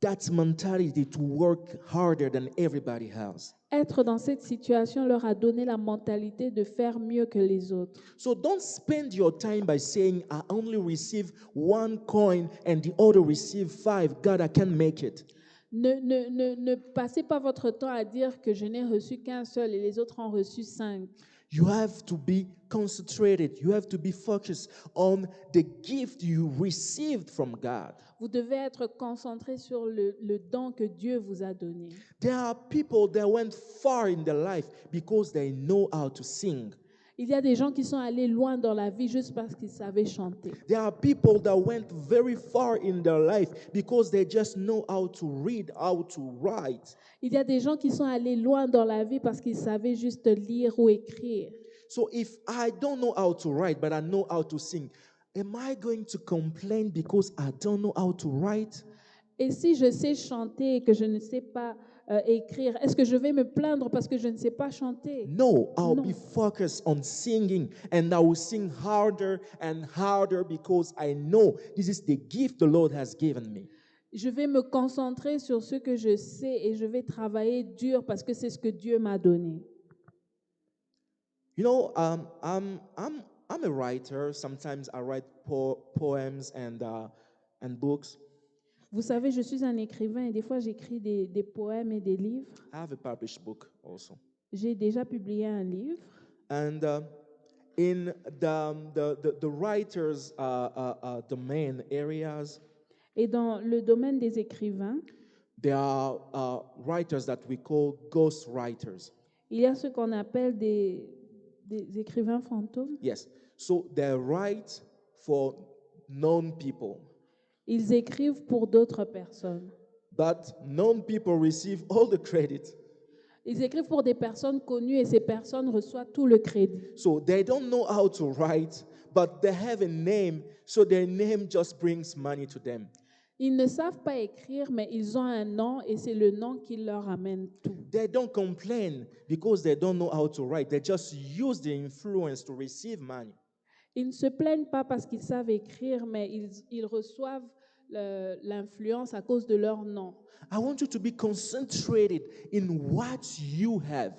that mentality to work harder than everybody else. Être dans cette situation leur a donné la mentalité de faire mieux que les autres. So don't spend your time by saying, I only receive one coin and the other receive 5. God, I can't make it. Ne passez pas votre temps à dire que je n'ai reçu qu'un seul et les autres ont reçu 5. You have to be concentrated. You have to be focused on the gift you received from God. Vous devez être concentré sur le don que Dieu vous a donné. There are people that went far in their life because they know how to sing. Il y a des gens qui sont allés loin dans la vie juste parce qu'ils savaient chanter. There are people that went very far in their life because they just know how to read, how to write. Il y a des gens qui sont allés loin dans la vie parce qu'ils savaient juste lire ou écrire. So if I don't know how to write, but I know how to sing, am I going to complain because I don't know how to write? Et si je sais chanter et que je ne sais pas écrire, est-ce que je vais me plaindre parce que je ne sais pas chanter? No, I'll Non. be focused on singing and I will sing harder and harder because I know this is the gift the Lord has given me. Je vais me concentrer sur ce que je sais et je vais travailler dur parce que c'est ce que Dieu m'a donné. You know, I'm a writer. Sometimes I write poems and books. Vous savez, je suis un écrivain et des fois j'écris des poèmes et des livres. I have a published book also. J'ai déjà publié un livre. And in the writers' domain areas, Et dans le domaine des écrivains, there are writers that we call ghost writers. il y a ce qu'on appelle des écrivains fantômes. Yes. So they write for known people, Ils écrivent pour d'autres personnes. but known people receive all the credit. Ils écrivent pour des personnes connues et ces personnes reçoivent tout le crédit. So they don't know how to write, but they have a name, so their name just brings money to them. Ils ne savent pas écrire, mais ils ont un nom et c'est le nom qui leur amène tout. They don't complain because they don't know how to write. They just use the influence to receive money. Ils ne se plaignent pas parce qu'ils savent écrire, mais ils reçoivent l'influence à cause de leur nom. I want you to be concentrated in what you have.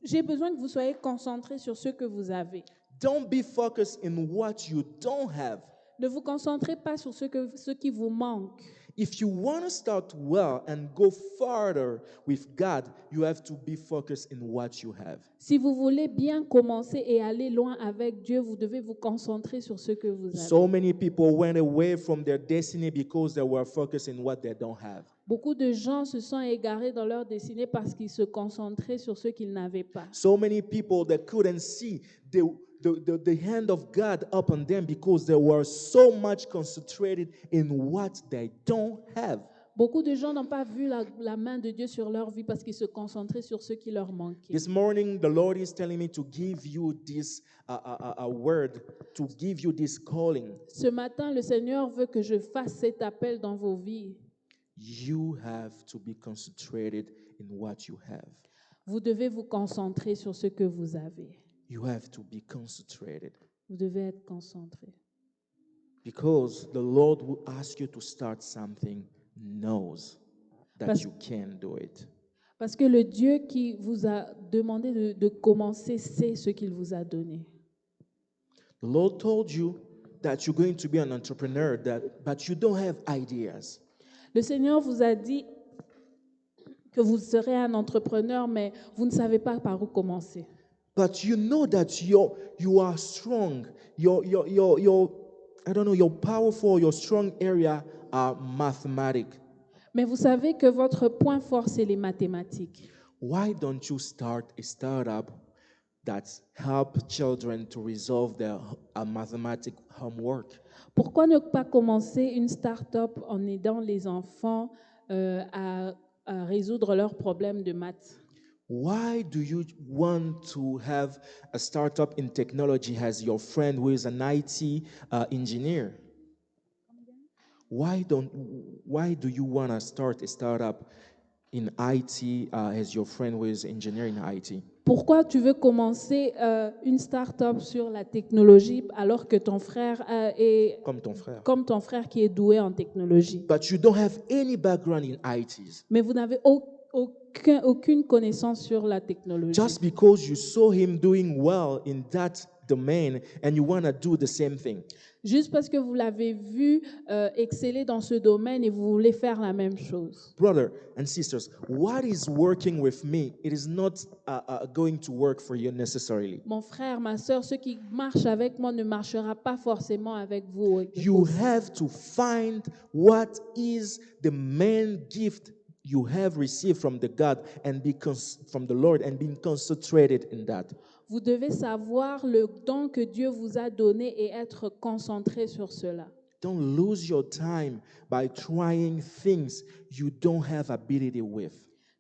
J'ai besoin que vous soyez concentrés sur ce que vous avez. Don't be focused in what you don't have. Ne vous concentrez pas sur ce qui vous manque. If you want to start well and go farther with God, you have to be focused in what you have. Si vous voulez bien commencer et aller loin avec Dieu, vous devez vous concentrer sur ce que vous avez. So many people went away from their destiny because they were focused in what they don't have. Beaucoup de gens se sont égarés dans leur destinée parce qu'ils se concentraient sur ce qu'ils n'avaient pas. So many people that couldn't see the hand of God upon them because they were so much concentrated in what they don't have. Beaucoup de gens n'ont pas vu la main de Dieu sur leur vie parce qu'ils se concentraient sur ce qui leur manquait. This morning, the Lord is telling me to give you this a word, to give you this calling. Ce matin, le Seigneur veut que je fasse cet appel dans vos vies. You have to be concentrated in what you have. Vous devez vous concentrer sur ce que vous avez. You have to be concentrated. Vous devez être concentré. Because the Lord will ask you to start something, knows that Parce- you can do it. Parce que le Dieu qui vous a demandé de commencer sait ce qu'il vous a donné. The Lord told you that you're going to be an entrepreneur, but you don't have ideas. Le Seigneur vous a dit que vous serez un entrepreneur, mais vous ne savez pas par où commencer. But you know that you are strong. Your I don't know, your powerful, your strong area are mathematics. Mais vous savez que votre point fort, c'est les mathématiques. Why don't you start a startup that help children to resolve their mathematics homework? Pourquoi ne pas commencer une start-up en aidant les enfants à résoudre leurs problèmes de maths? Why do you want to have a startup in technology as your friend who is an IT engineer? Why do you want to start a startup in IT as your friend who is engineering IT? Pourquoi tu veux commencer une start-up sur la technologie alors que ton frère est Comme ton frère. comme ton frère qui est doué en technologie? But you don't have any background in ITs. Mais vous n'avez aucune connaissance sur la technologie. Just because you saw him doing well in that domain and you want to do the same thing. Juste parce que vous l'avez vu exceller dans ce domaine et vous voulez faire la même chose. Brother and sisters, what is working with me, it is not going to work for you necessarily. Mon frère, ma sœur, ce qui marche avec moi ne marchera pas forcément avec vous. You have to find what is the main gift you have received from the God and from the Lord and being concentrated in that. Vous devez savoir le don que Dieu vous a donné et être concentré sur cela. Don't lose your time by trying things you don't have ability with.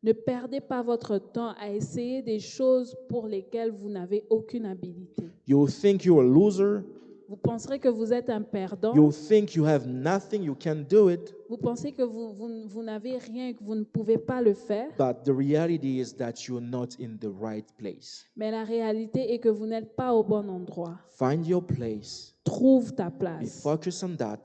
Ne perdez pas votre temps à essayer des choses pour lesquelles vous n'avez aucune habilité. You think you're a loser. Vous penserez que vous êtes un perdant. You think you have nothing, you can't do it. Vous pensez que vous n'avez rien, que vous ne pouvez pas le faire. But the reality is that you're not in the right place. Mais la réalité est que vous n'êtes pas au bon endroit. Find your place. Trouve ta Be place. focused on that.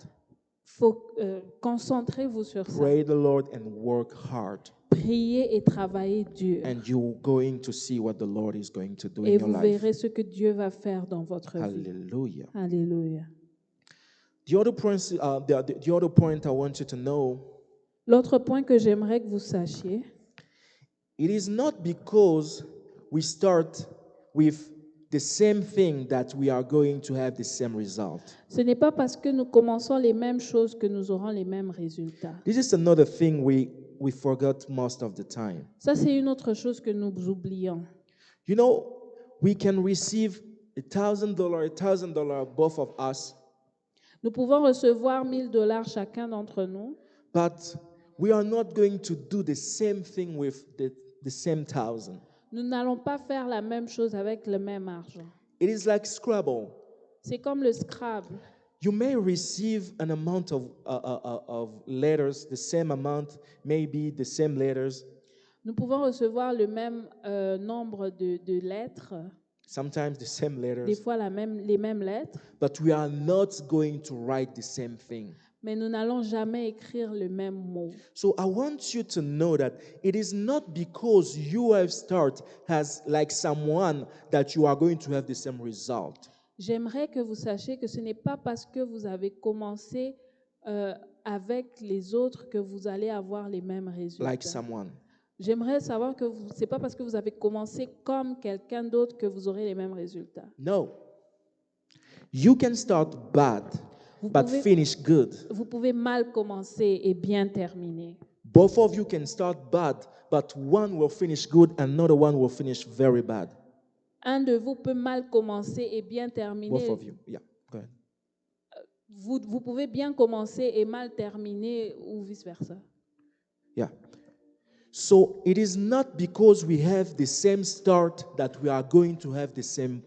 Concentrez-vous sur ça. Pray the Lord and work hard. Priez et travaillez dur. And you're going to see what the Lord is going to do Et in your vous life. verrez ce que Dieu va faire dans votre vie. Hallelujah. Alléluia. The other point I want you to know, L'autre point que j'aimerais que vous sachiez, it is not because we start with the same thing that we are going to have the same result. ce n'est pas parce que nous commençons les mêmes choses que nous aurons les mêmes résultats. This is another thing we forgot most of the time. Ça, c'est une autre chose que nous oublions. You know, we can receive $1,000, both of us, Nous pouvons recevoir $1,000 chacun d'entre nous, but we are not going to do the same thing with the same thousand. nous n'allons pas faire la même chose avec le même argent. It is like Scrabble. C'est comme le Scrabble. You may receive an amount of letters, the same amount, maybe the same letters. Nous pouvons recevoir le même nombre de lettres, Sometimes the same des letters, fois les mêmes lettres, but we are not going to write the same thing. mais nous n'allons jamais écrire le même mot. So I want you to know that it is not because you have started as like someone that you are going to have the same result. J'aimerais que vous sachiez que ce n'est pas parce que vous avez commencé avec les autres que vous allez avoir les mêmes résultats. Like someone. J'aimerais savoir que ce n'est pas parce que vous avez commencé comme quelqu'un d'autre que vous aurez les mêmes résultats. No. You can start bad, but finish good. Vous pouvez mal commencer et bien terminer. Both of you can start bad, but one will finish good, another one will finish very bad. Un de vous peut mal commencer et bien terminer. Both of you. Yeah, go ahead. Vous pouvez bien commencer et mal terminer ou vice-versa. Yeah. So it is not because we have the same start that we are going to have the same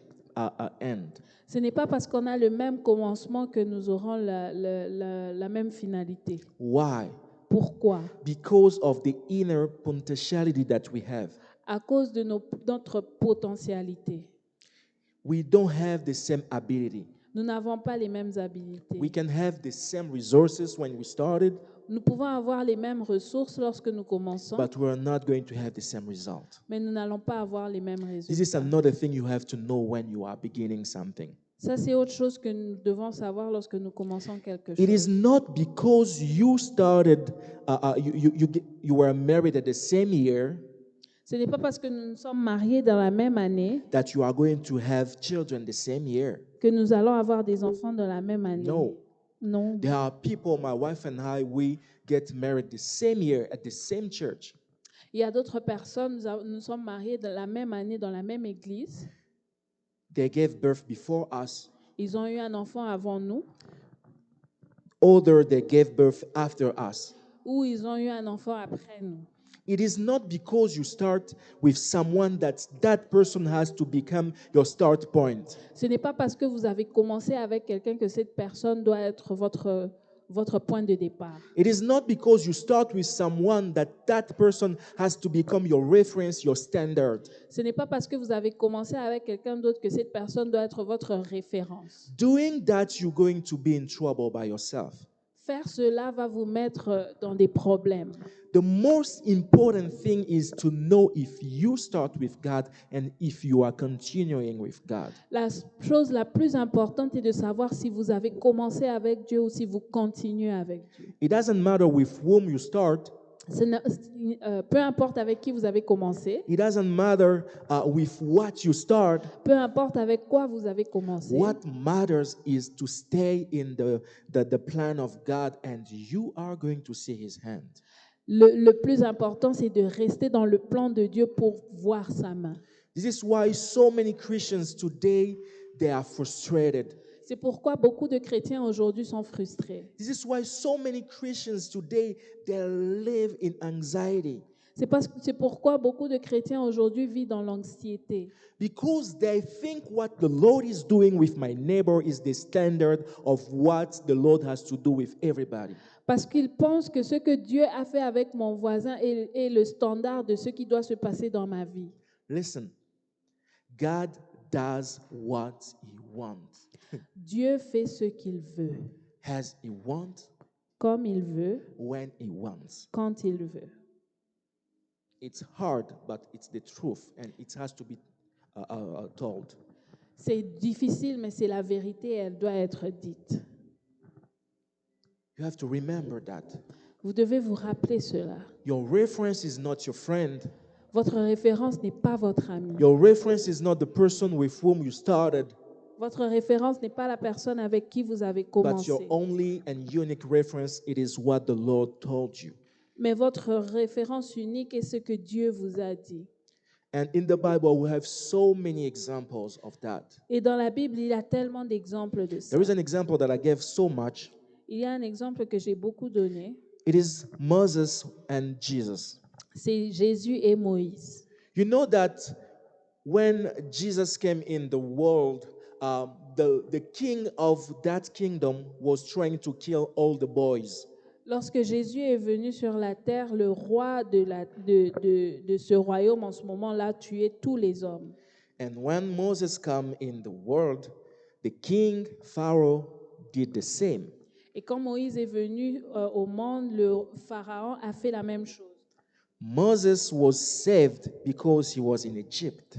end. Ce n'est pas parce qu'on a le même commencement que nous aurons la même finalité. Why? Pourquoi? Because of the inner potentiality that we have. À cause de notre potentialité. We don't have the same ability. Nous n'avons pas les mêmes habilités. We can have the same resources when we started, Nous pouvons avoir les mêmes ressources lorsque nous commençons, but we're not going to have the same result. mais nous n'allons pas avoir les mêmes This is résultats. another thing you have to know when you are beginning something. Ça, c'est autre chose que nous devons savoir lorsque nous commençons quelque It is chose. not because you started, you were married at the same year Ce n'est pas parce que nous nous sommes mariés dans la même année that you are going to have children the same year. que nous allons avoir des enfants dans la même année. No. Non. There are people, my wife and I, we get married the same year at the same church. Il y a d'autres personnes, nous sommes mariés dans la même année dans la même église. They gave birth before us. Ils ont eu un enfant avant nous Other, they gave birth after us. ou ils ont eu un enfant après nous. It is not because you start with someone that person has to become your start point. Ce n'est pas parce que vous avez commencé avec quelqu'un que cette personne doit être votre point de départ. It is not because you start with someone that person has to become your reference, your standard. Ce n'est pas parce que vous avez commencé avec quelqu'un d'autre que cette personne doit être votre référence. Doing that, you're going to be in trouble by yourself. Faire cela va vous mettre dans des problèmes. The most important thing is to know if you start with God and if you are continuing with God. La chose la plus importante est de savoir si vous avez commencé avec Dieu ou si vous continuez avec Dieu. It doesn't matter with whom you start. Peu importe avec qui vous avez commencé, It doesn't matter with what you start. peu importe avec quoi vous avez commencé. What matters is to stay in the plan of God, and you are going to see His hand. Le plus important, c'est de rester dans le plan de Dieu pour voir sa main. This is why so many Christians today, they are frustrated. C'est pourquoi beaucoup de chrétiens aujourd'hui sont frustrés. This is why so many Christians today, they live in anxiety. C'est pourquoi beaucoup de chrétiens aujourd'hui vivent dans l'anxiété. Because they think what the Lord is doing with my neighbor is the standard of what the Lord has to do with everybody. Parce qu'ils pensent que ce que Dieu a fait avec mon voisin est le standard de ce qui doit se passer dans ma vie. Listen, God does what He wants. Dieu fait ce qu'il veut, As He wants, comme il veut, when He wants. quand il veut. It's hard, but it's the truth, and it has to be told. C'est difficile, mais c'est la vérité et elle doit être dite. You have to remember that. Vous devez vous rappeler cela. Your reference is not your friend. Votre référence n'est pas votre ami. Your reference is not the person with whom you started, Votre référence n'est pas la personne avec qui vous avez but commencé. your only and unique reference, it is what the Lord told you. Mais votre référence unique est ce que Dieu vous a dit. And in the Bible, we have so many examples of that. Et dans la Bible, il y a tellement d'exemples de ça. There is an example that I gave so much. Il y a un exemple que j'ai beaucoup donné. It is Moses and Jesus. C'est Jésus et Moïse. You know that when Jesus came in the world, the king of that kingdom was trying to kill all the boys. Lorsque Jésus est venu sur la terre, le roi de ce royaume en ce moment-là tuait tous les hommes. And when Moses came in the world, the king, Pharaoh, did the same. Et quand Moïse est venu au monde, le pharaon a fait la même chose. Moses was saved because he was in Egypt.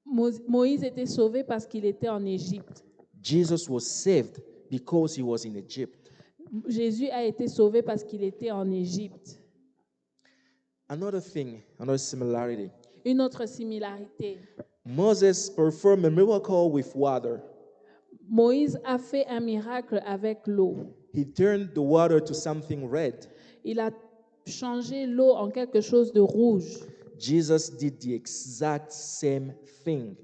Moïse était sauvé parce qu'il était en Égypte. Jesus was saved because he was in Egypt. Jésus a été sauvé parce qu'il était en Égypte. Another similarity. Une autre similarité. Moses performed a miracle with water. Moïse a fait un miracle avec l'eau. He turned the water to something red. Il a changé l'eau en quelque chose de rouge. Jesus did the exact same thing.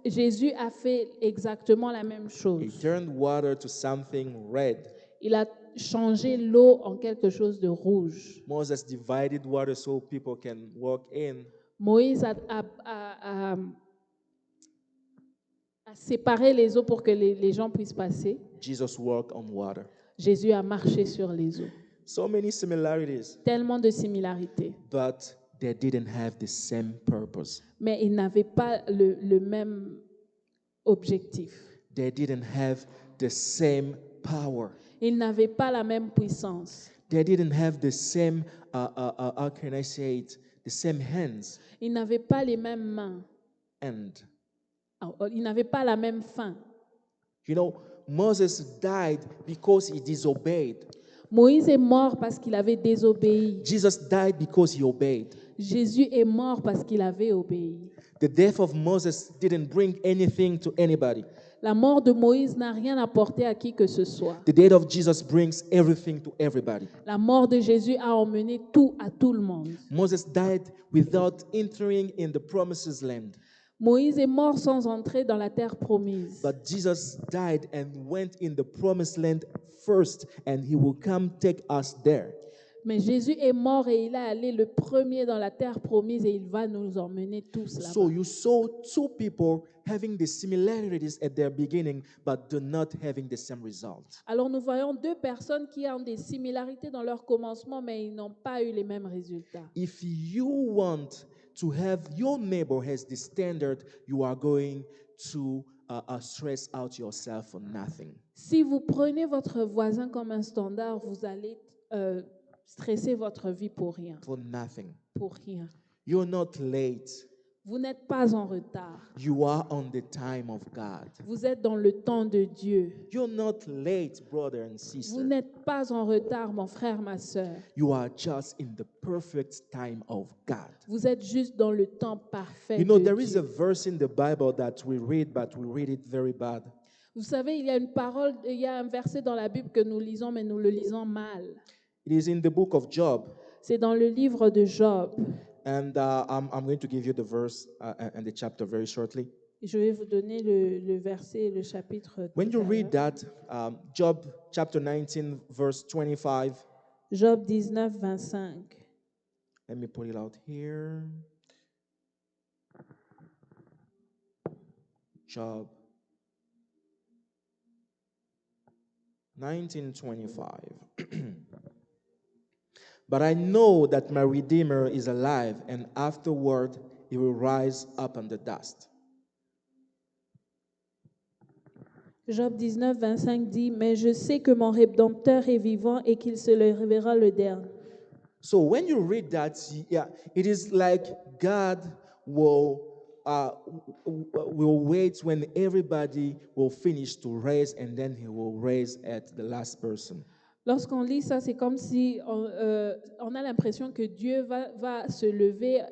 Jésus a fait exactement la même He chose. turned water to something red. Il a changé l'eau en quelque chose de rouge. Moses divided water so people can walk in. Moïse a séparé les eaux pour que les gens puissent passer. Jesus walked on water. Jésus a marché sur les eaux. So many similarities, Tellement de similarités. but they didn't have the same purpose. Mais ils n'avaient pas le même objectif. They didn't have the same power. Ils n'avaient pas la même puissance. They didn't have the same, how can I say it, the same hands. Ils n'avaient pas les mêmes mains. And, Ils n'avaient pas la même faim. you know, Moses died because he disobeyed. Moïse est mort parce qu'il avait désobéi. Jesus died because he obeyed. Jésus est mort parce qu'il avait obéi. The death of Moses didn't bring anything to anybody. La mort de Moïse n'a rien apporté à qui que ce soit. The death of Jesus brings everything to everybody. La mort de Jésus a emmené tout à tout le monde. Moses died without entering in the promised land. Moïse est mort sans entrer dans la terre promise. But Jesus died and went in the promised land first, and he will come take us there. Mais Jésus est mort et il est allé le premier dans la terre promise et il va nous emmener tous là-bas. So you saw two people having the similarities at their beginning, but do not having the same result. Alors nous voyons deux personnes qui ont des similarités dans leur commencement, mais ils n'ont pas eu les mêmes résultats. If you want to have your neighbor as the standard, you are going to stress out yourself for nothing. Si vous prenez votre voisin comme un standard, vous allez stresser votre vie pour rien. For nothing. Pour rien. You're not late. Vous n'êtes pas en retard. You are on the time of God. Vous êtes dans le temps de Dieu. You're not late, brother and Vous sister. n'êtes pas en retard, mon frère, ma sœur. You are just in the perfect time of God. Vous êtes juste dans le temps parfait You know, de there is a Dieu. verse in the Bible that we read, but we read it very bad. Vous savez, il y a une parole, il y a un verset dans la Bible que nous lisons, mais nous le lisons mal. It is in the book of Job. C'est dans le livre de Job. And I'm going to give you the verse and the chapter very shortly. Je vais vous donner le verset et le chapitre. When tout you à read l'heure. that, Job chapter 19, verse 25, Job 19, 25. let me pull it out here. Job 19:25. But I know that my Redeemer is alive, and afterward he will rise up on the dust. Job 19, 25 dit, mais je sais que mon Rédempteur est vivant et qu'il se lèvera le dernier. So when you read that, yeah, it is like God will wait when everybody will finish to raise, and then he will raise at the last person. Lorsqu'on lit ça, c'est comme si on a l'impression que Dieu va se lever.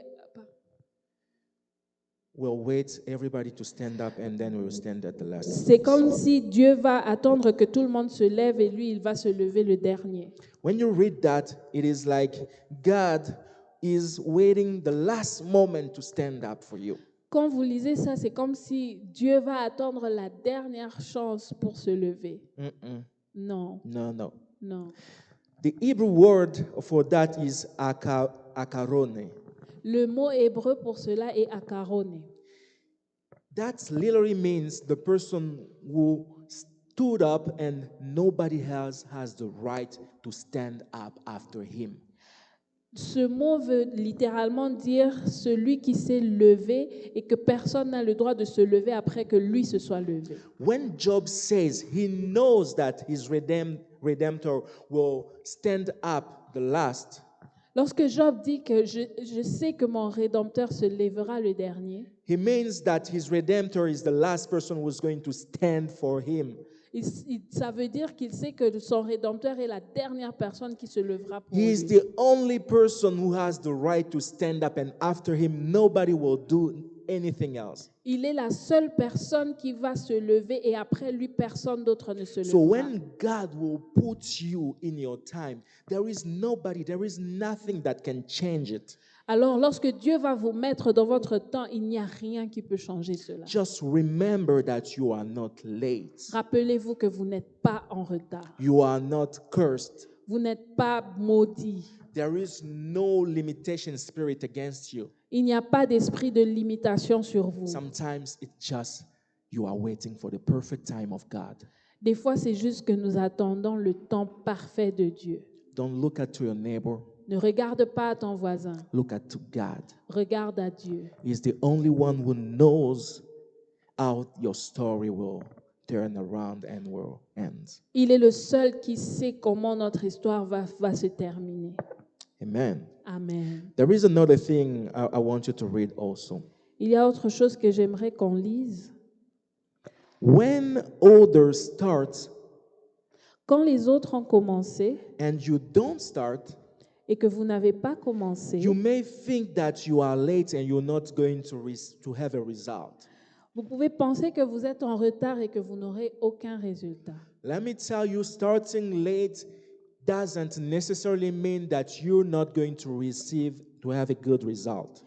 We'll wait everybody to stand up, and then we will stand at the last. C'est comme si Dieu va attendre que tout le monde se lève et lui, il va se lever le dernier. When you read that, it is like God is waiting the last moment to stand up for you. Quand vous lisez ça, c'est comme si Dieu va attendre la dernière chance pour se lever. Mm-mm. Non, No, no. non. The Hebrew word for that is akarone. Le mot hébreu pour cela est akarone. That literally means the person who stood up and nobody else has the right to stand up after him. Ce mot veut littéralement dire celui qui s'est levé et que personne n'a le droit de se lever après que lui se soit levé. When Job says he knows that his Redemptor will stand up the last, Lorsque Job dit que je sais que mon Rédempteur se lèvera le dernier, he means that his Redemptor is the last person who's going to stand for him. ça veut dire qu'il sait que son Rédempteur est la dernière personne qui se lèvera pour He is lui. the only person who has the right to stand up, and after him, nobody will do anything else. Il est la seule personne qui va se lever et après lui, personne d'autre ne se So lèvera. when God will put you in your time, there is nothing that can change it. Alors, lorsque Dieu va vous mettre dans votre temps, il n'y a rien qui peut changer cela. Just remember that you are not late. Rappelez-vous que vous n'êtes pas en retard. You are not cursed. Vous n'êtes pas maudit. There is no limitation spirit against you. Il n'y a pas d'esprit de limitation sur vous. Sometimes it's just you are waiting for the perfect time of God. Des fois, c'est juste que nous attendons le temps parfait de Dieu. Don't look at your neighbor. Ne regarde pas à ton voisin. Look at God. Regarde à Dieu. He's the only one who knows how your story will turn around and will end. Il est le seul qui sait comment notre histoire va se terminer. Amen. Amen. There is another thing I want you to read also. Il y a autre chose que j'aimerais qu'on lise. When others start Quand les autres ont commencé and you don't start, et que vous n'avez pas commencé, you may think that you are late and you're not going to have a result. vous pouvez penser que vous êtes en retard et que vous n'aurez aucun résultat. Let me tell you, starting late doesn't necessarily mean that you're not going to have a good result.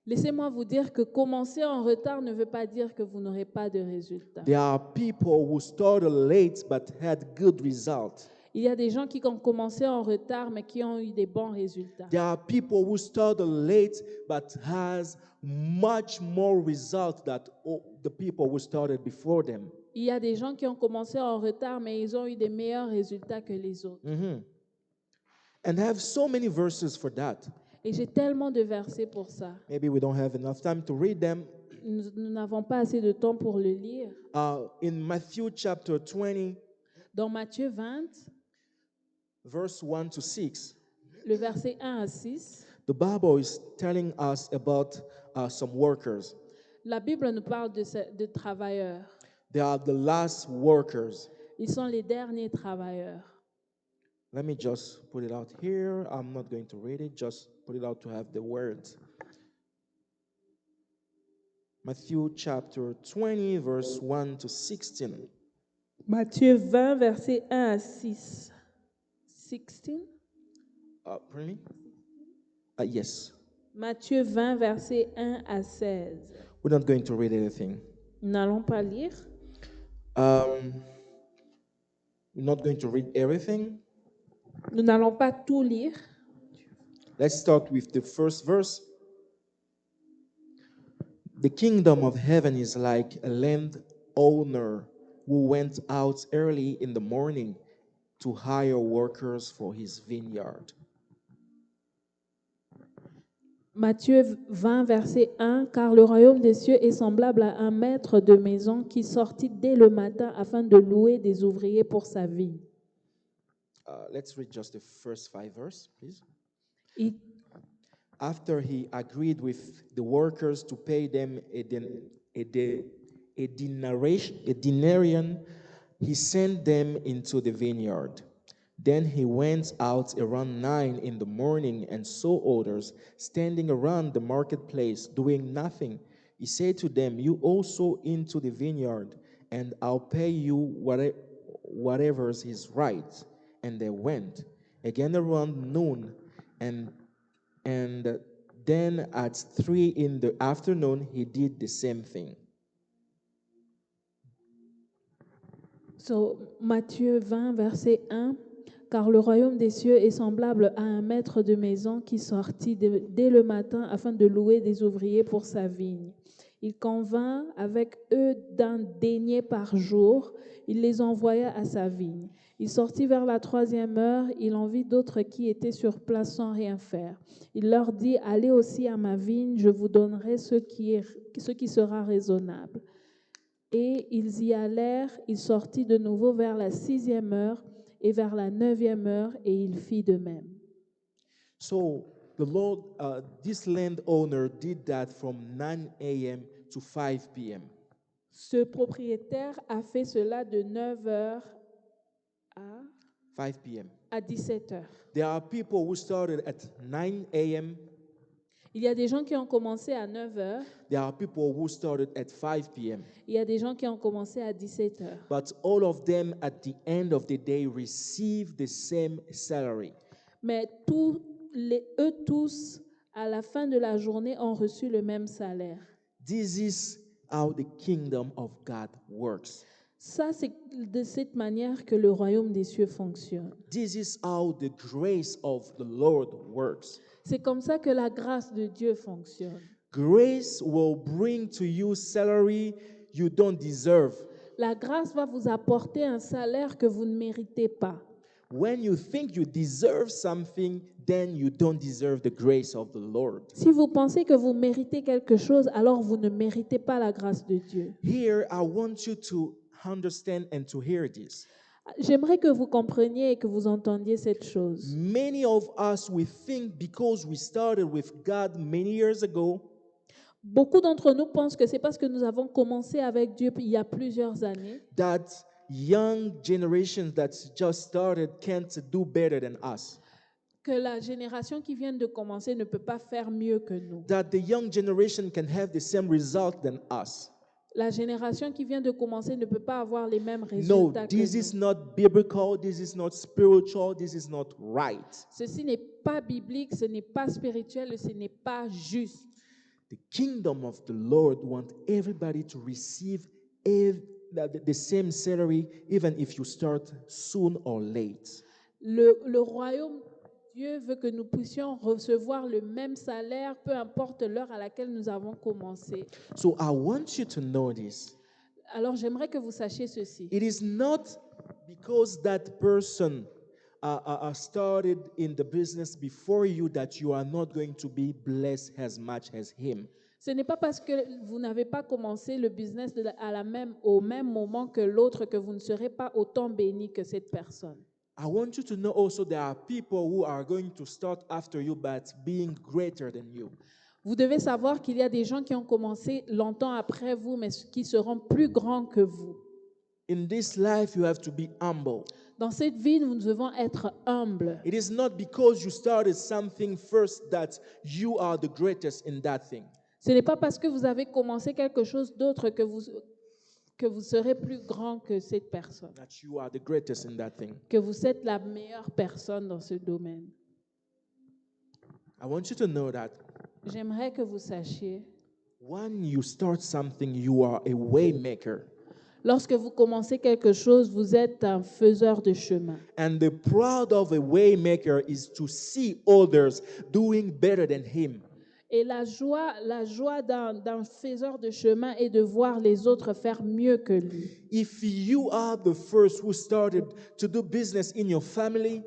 Laissez-moi vous dire que commencer en retard ne veut pas dire que vous n'aurez pas de résultat. There are people who started late but had good results. Il y a des gens qui ont commencé en retard mais qui ont eu des bons résultats. There are people who started late but has much more results than the people who started before them. Il y a des gens qui ont commencé en retard mais ils ont eu des meilleurs résultats que les autres. And I have so many verses for that. Et j'ai tellement de versets pour ça. Maybe we don't have enough time to read them. Nous n'avons pas assez de temps pour le lire. In Matthew chapter 20, Dans Matthieu 20, verse 1 to 6, le verset 1 à 6, the Bible is telling us about some workers. la Bible nous parle de travailleurs. They are the last workers. Ils sont les derniers travailleurs. Let me just put it out here. I'm not going to read it, just put it out to have the words. Matthew chapter 20, verse 1 to 16. Matthieu 20, verset 1 à 6. 16? Pardon me? Yes. Matthieu 20, verset 1 à 16. We're not going to read anything. Nous n'allons pas lire. We're not going to read everything. Nous n'allons pas tout lire. Let's start with the first verse. The kingdom of heaven is like a landowner who went out early in the morning to hire workers for his vineyard. Matthieu 20, verset 1, « Car le royaume des cieux est semblable à un maître de maison qui sortit dès le matin afin de louer des ouvriers pour sa vigne. » Let's read just the first 5 verses, please. Il, After he agreed with the workers to pay them a denarian, he sent them into the vineyard. Then he went out around 9 in the morning and saw others standing around the marketplace doing nothing. He said to them, "You also into the vineyard, and I'll pay you whatever is right." And they went. Again around noon, and then at 3 in the afternoon, he did the same thing. So, Matthieu 20, verset 1, « Car le royaume des cieux est semblable à un maître de maison qui sortit dès le matin afin de louer des ouvriers pour sa vigne. Il convint avec eux d'un denier par jour. Il les envoya à sa vigne. Il sortit vers la 3e heure. Il en vit d'autres qui étaient sur place sans rien faire. Il leur dit, « Allez aussi à ma vigne, je vous donnerai ce qui sera raisonnable. » Et ils y allèrent. Il sortit de nouveau vers la 6e heure et vers la 9e heure, et il fit de même. So the Lord, this landowner did that from 9 a.m. to 5 p.m. Ce propriétaire a fait cela de 9 heures à 5 p.m. à 17 heures. There are people who started at 9 a.m. Il y a des gens qui ont commencé à 9 heures, There are people who started at 5 p.m. il y a des gens qui ont commencé à 17 heures. But all of them at the end of the day receive the same salary. Mais eux tous, à la fin de la journée, ont reçu le même salaire. This is how the kingdom of God works. Ça, c'est de cette manière que le royaume des cieux fonctionne. This is how the grace of the Lord works. C'est comme ça que la grâce de Dieu fonctionne. Grace will bring to you salary you don't deserve. La grâce va vous apporter un salaire que vous ne méritez pas. When you think you deserve something, then you don't deserve the grace of the Lord. Si vous pensez que vous méritez quelque chose, alors vous ne méritez pas la grâce de Dieu. Here, I want you to understand and to hear this. J'aimerais que vous compreniez et que vous entendiez cette chose. Many of us, we think because we started with God many years ago, Beaucoup d'entre nous pensent que c'est parce que nous avons commencé avec Dieu il y a plusieurs années that young generations that just started can't do better than us. que la génération qui vient de commencer ne peut pas faire mieux que nous. That the young generation can have the same result than us. La génération qui vient de commencer ne peut pas avoir les mêmes No, résultats que this is nous. not biblical, this is not spiritual, this is not right. Ceci n'est pas biblique, ce n'est pas spirituel et ce n'est pas juste. The kingdom of the Lord wants everybody to receive the same salary, even if you start soon or late. Le royaume de Dieu veut que nous puissions recevoir le même salaire, peu importe l'heure à laquelle nous avons commencé. So I want you to know this. Alors j'aimerais que vous sachiez ceci. It is not because that person started in the business before you that you are not going to be blessed as much as him. Ce n'est pas parce que vous n'avez pas commencé le business au même moment que l'autre que vous ne serez pas autant béni que cette personne. I want you to know also there are people who are going to start after you but being greater than you. Vous devez savoir qu'il y a des gens qui ont commencé longtemps après vous, mais qui seront plus grands que vous. In this life, you have to be humble. Dans cette vie, nous devons être humbles. It is not because you started something first that you are the greatest in that thing. Ce n'est pas parce que vous avez commencé quelque chose d'autre que vous serez plus grand que cette personne, That you are the greatest in that thing. que vous êtes la meilleure personne dans ce domaine. I want you to know that J'aimerais que vous sachiez, when you start something, you are a way maker. lorsque vous commencez quelque chose, vous êtes un faiseur de chemin. And the proud of a way maker is to see others doing better than him. Et la joie d'un faiseur de chemin est de voir les autres faire mieux que lui. If you are the first who started to do business in your family,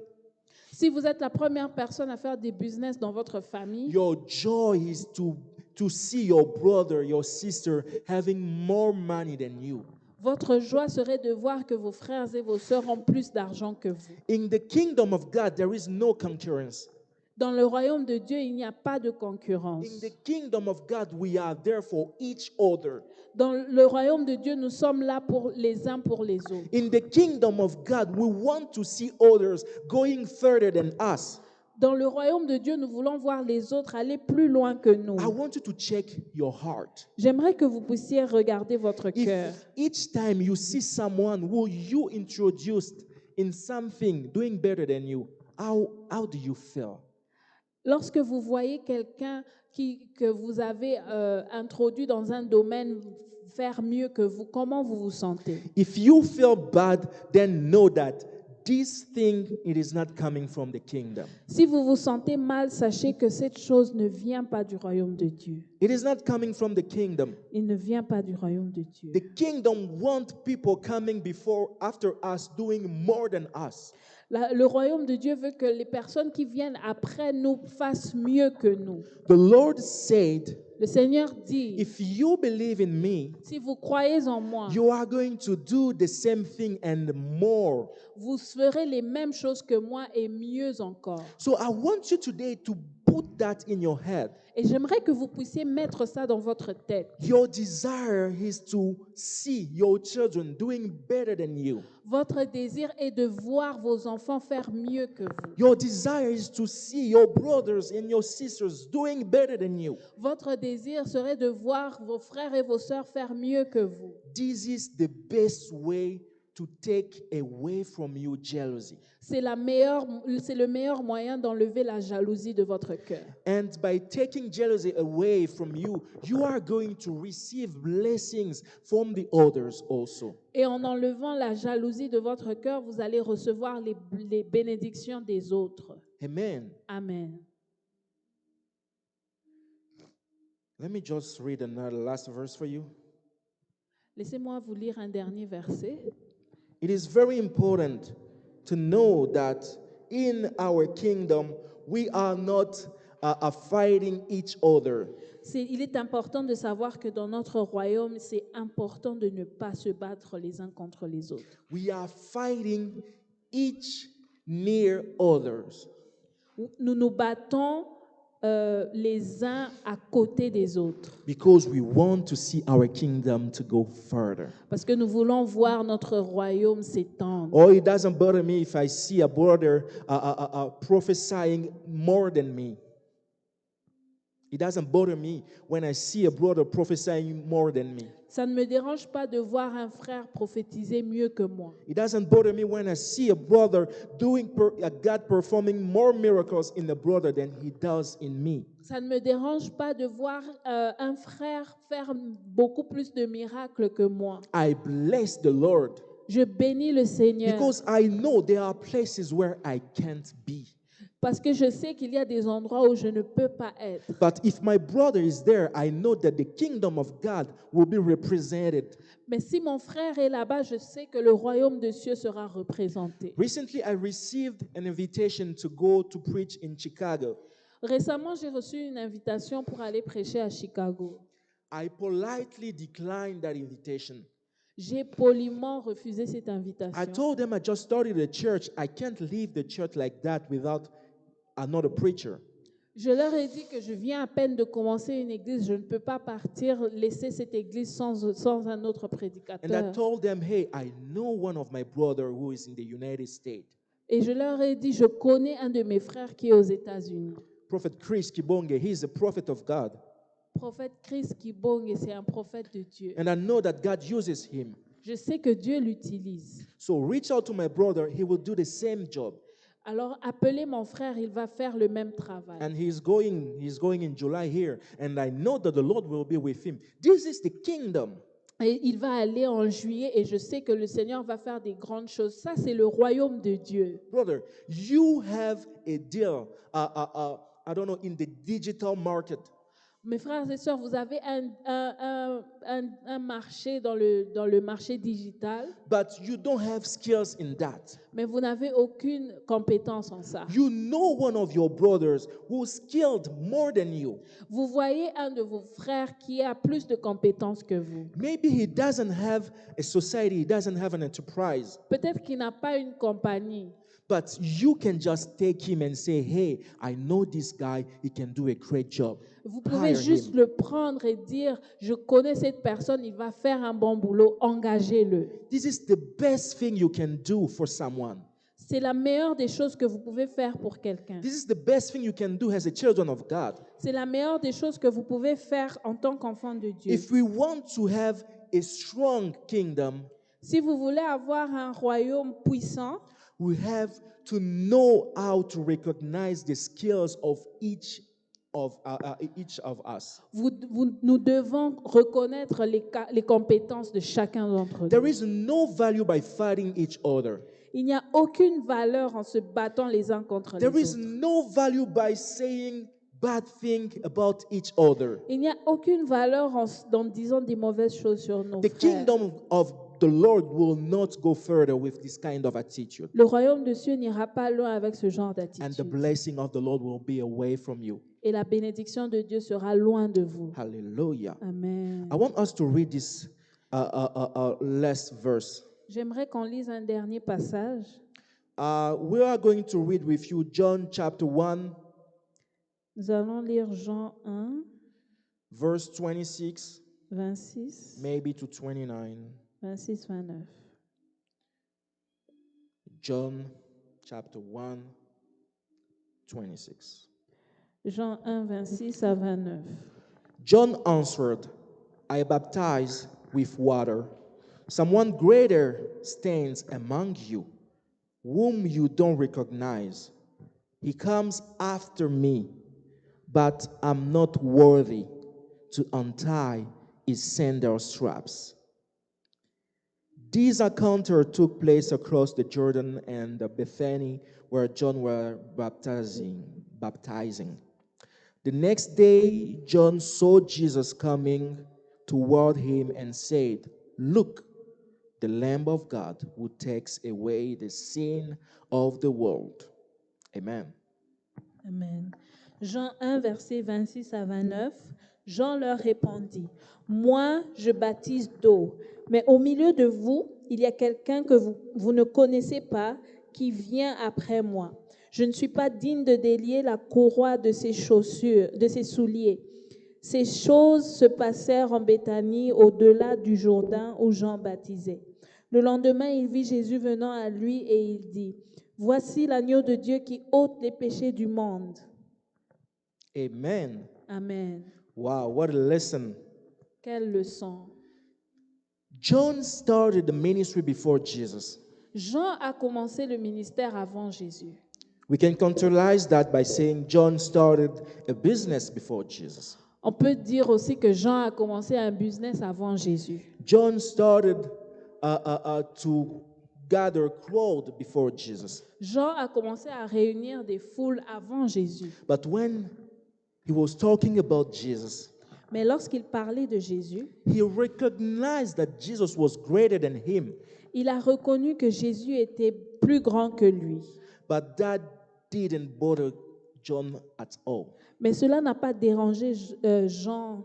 Si vous êtes la première personne à faire des business dans votre famille, your joy is to see your brother, your sister having more money than you. votre joie serait de voir que vos frères et vos sœurs ont plus d'argent que vous. In the kingdom of God, there is no concurrence. Dans le royaume de Dieu, il n'y a pas de In concurrence. the kingdom of God, we are there for each other. Dans le royaume de Dieu, nous sommes là pour les uns pour les autres. In the kingdom of God, we want to see others going further than us. Dans le royaume de Dieu, nous voulons voir les autres aller plus loin que nous. I want you to check your heart. J'aimerais que vous puissiez regarder votre cœur. If each time you see someone who you introduced in something doing better than you, how do you feel? Lorsque vous voyez quelqu'un que vous avez introduit dans un domaine faire mieux que vous, comment vous vous sentez? If you feel bad, then know that this thing, it is not coming from the kingdom. Si vous vous sentez mal, sachez que cette chose ne vient pas du royaume de Dieu. It is not coming from the kingdom. Il ne vient pas du royaume de Dieu. The kingdom wants people coming after us doing more than us. Le royaume de Dieu veut que les personnes qui viennent après nous fassent mieux que nous. The Lord said, Le Seigneur dit, if you believe in me, si vous croyez en moi, you are going to do the same thing and more. vous ferez les mêmes choses que moi et mieux encore. So I want you today to put that in your head. Et j'aimerais que vous puissiez mettre ça dans votre tête. Your desire is to see your children doing better than you. Votre désir est de voir vos enfants faire mieux que vous. Your desire is to see your brothers and your sisters doing better than you. Votre désir serait de voir vos frères et vos sœurs faire mieux que vous. This is the best way to take away from you jealousy. C'est le meilleur moyen d'enlever la jalousie de votre cœur. And by taking jealousy away from you, you are going to receive blessings from the others also. Et en enlevant la jalousie de votre cœur, vous allez recevoir les bénédictions des autres. Amen. Amen. Let me just read another last verse for you. Laissez-moi vous lire un dernier verset. It is very important to know that in our kingdom, we are not fighting each other. Il est important de savoir que dans notre royaume, c'est important de ne pas se battre les uns contre les autres. We are fighting each near others. Nous nous battons les uns à côté des autres. Because we want to see our kingdom to go further. Parce que nous voulons voir notre royaume s'étendre. Oh, it doesn't bother me if I see a brother prophesying more than me. It doesn't bother me when I see a brother prophesying more than me. Ça ne me dérange pas de voir un frère prophétiser mieux que moi. It doesn't bother me when I see a brother God performing more miracles in the brother than he does in me. Ça ne me dérange pas de voir un frère faire beaucoup plus de miracles que moi. I bless the Lord. Je bénis le Seigneur. Because I know there are places where I can't be. Parce que je sais qu'il y a des endroits où je ne peux pas être. But if my brother is there, I know that the kingdom of God will be represented. Mais si mon frère est là-bas, je sais que le royaume de Dieu sera représenté. Recently, I received an invitation to go to preach in Chicago. Récemment, j'ai reçu une invitation pour aller prêcher à Chicago. I politely declined that invitation. J'ai poliment refusé cette I invitation. told them I just started a church. I can't leave the church like that without another preacher. Je leur ai dit que je viens à peine de commencer une église. Je ne peux pas partir, laisser cette église sans un autre And I prédicateur. told them, hey, I know one of my brother who is in the United States. Et je leur ai dit, je connais un de mes frères qui est aux États-Unis. Prophet Chris Kibonge, he is a prophet of God. Prophète Chris Kibonge, c'est un prophète de Dieu. And I know that God uses him. Je sais que Dieu l'utilise. So reach out to my brother. He will do the same job. Alors appelez mon frère, il va faire le même travail. And he's going in July here. And I know that the Lord will be with him. This is the kingdom. Et il va aller en juillet et je sais que le Seigneur va faire des grandes choses. Ça, c'est le royaume de Dieu. Brother, you have a deal, I don't know, in the digital market. Mes frères et sœurs, vous avez un marché dans le marché digital, But you don't have skills in that. mais vous n'avez aucune compétence en ça. You know one of your brothers who's skilled more than you. Vous voyez un de vos frères qui a plus de compétences que vous. Maybe he doesn't have a society, he doesn't have an enterprise. Peut-être qu'il n'a pas une compagnie, But you can just take him and say, hey, I know this guy, he can do a great job. vous pouvez Hire juste him. le prendre et dire, je connais cette personne, il va faire un bon boulot, engagez-le. This is the best thing you can do for someone. C'est la meilleure des choses que vous pouvez faire pour quelqu'un. This is the best thing you can do as a children of God. C'est la meilleure des choses que vous pouvez faire en tant qu'enfant de Dieu. If we want to have a strong kingdom, Si vous voulez avoir un royaume puissant, we have to know how to recognize the skills of each of us. nous devons reconnaître les compétences de chacun d'entre There nous. is no value by fighting each other. Il n'y a aucune valeur en se battant les uns contre les There is autres. no value by saying bad things about each other. Il n'y a aucune valeur en disant des mauvaises choses sur nos The frères. kingdom of the Lord will not go further with this kind of attitude. Le royaume de Dieu n'ira pas loin avec ce genre And the d'attitude. blessing of the Lord will be away from you. Et la bénédiction de Dieu sera loin de vous. Hallelujah. Amen. I want us to read this last verse. J'aimerais qu'on lise un dernier passage. We are going to read with you John chapter 1, Nous allons lire Jean 1, verse 26, 26, maybe to 29. 26, 29. John chapter 1, 26. Jean 1, 26 à 29. John answered, I baptize with water. Someone greater stands among you, whom you don't recognize. He comes after me, but I'm not worthy to untie his sandal straps. This encounter took place across the Jordan and Bethany, where John was baptizing. The next day, John saw Jesus coming toward him and said, Look, the Lamb of God who takes away the sin of the world. Amen. Amen. Jean 1, verset 26 à 29. Jean leur répondit, moi, je baptise d'eau, mais au milieu de vous, il y a quelqu'un que vous ne connaissez pas qui vient après moi. Je ne suis pas digne de délier la courroie de ses chaussures, de ses souliers. Ces choses se passèrent en Béthanie, au-delà du Jourdain où Jean baptisait. Le lendemain, il vit Jésus venant à lui et il dit, voici l'agneau de Dieu qui ôte les péchés du monde. Amen. Amen. Wow, what a lesson. Quelle leçon. John started the ministry before Jesus. Jean a commencé le ministère avant Jésus. We can contextualize that by saying John started a business before Jesus. On peut dire aussi que Jean a commencé un business avant Jésus. John started to gather crowd before Jesus. Jean a commencé à réunir des foules avant Jésus. But when he was talking about Jesus, Mais lorsqu'il parlait de Jésus, he recognized that Jesus was greater than him. il a reconnu que Jésus était plus grand que lui. But that didn't bother John at all. Mais cela n'a pas dérangé Jean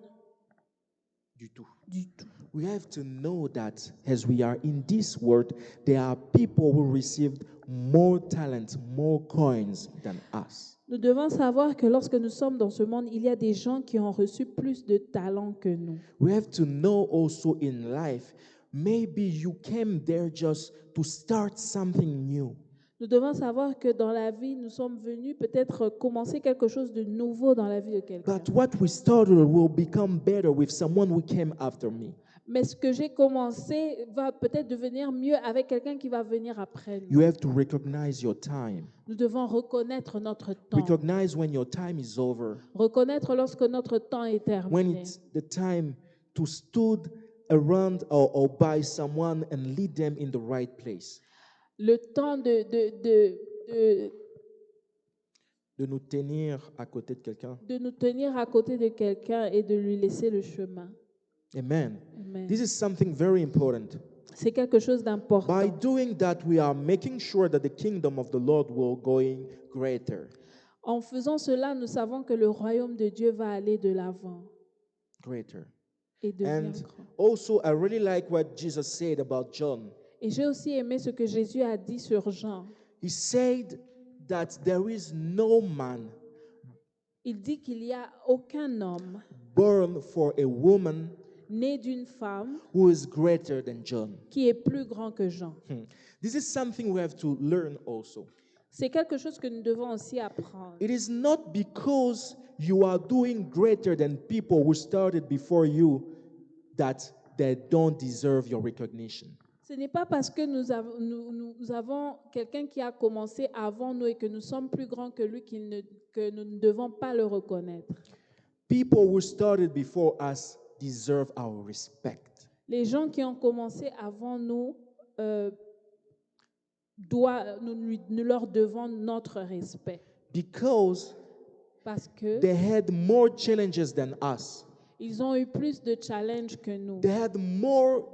Du tout. du tout. We have to know that as we are in this world, there are people who received more talent, more coins than us. Nous devons savoir que lorsque nous sommes dans ce monde, il y a des gens qui ont reçu plus de talent que nous. We have to know also in life, maybe you came there just to start something new. Nous devons savoir que dans la vie, nous sommes venus peut-être commencer quelque chose de nouveau dans la vie de quelqu'un. But what we started will become better with someone who came after me. Mais ce que j'ai commencé va peut-être devenir mieux avec quelqu'un qui va venir après nous. You have to recognize your time. Nous devons reconnaître notre temps. Recognize when your time is over. Reconnaître lorsque notre temps est When terminé. it's the time to stood around or by someone and lead them in the right place. Le temps De nous tenir à côté de quelqu'un. de nous tenir à côté de quelqu'un et de lui laisser le chemin. Amen. Amen. This is something very important. C'est quelque chose By d'important. doing that, we are making sure that the kingdom of the Lord will going greater. En faisant cela, nous savons que le royaume de Dieu va aller de l'avant Greater. et devenir And grand. also, I really like what Jesus said about John. Et j'ai aussi aimé ce que Jésus a dit sur Jean. He said that there is no man Il dit qu'il n'y a aucun homme born for a woman né d'une femme who is greater than John. qui est plus grand que Jean. This is something we have to learn also. C'est quelque chose que nous devons aussi apprendre. It is not because you are doing greater than people who started before you that they don't deserve your recognition. Ce n'est pas parce que nous avons quelqu'un qui a commencé avant nous et que nous sommes plus grands que lui que nous ne devons pas le reconnaître. People who started before us deserve our respect. Les gens qui ont commencé avant nous, nous leur devons notre respect. Because Parce que they had more challenges than us. ils ont eu plus de challenges que nous. They had more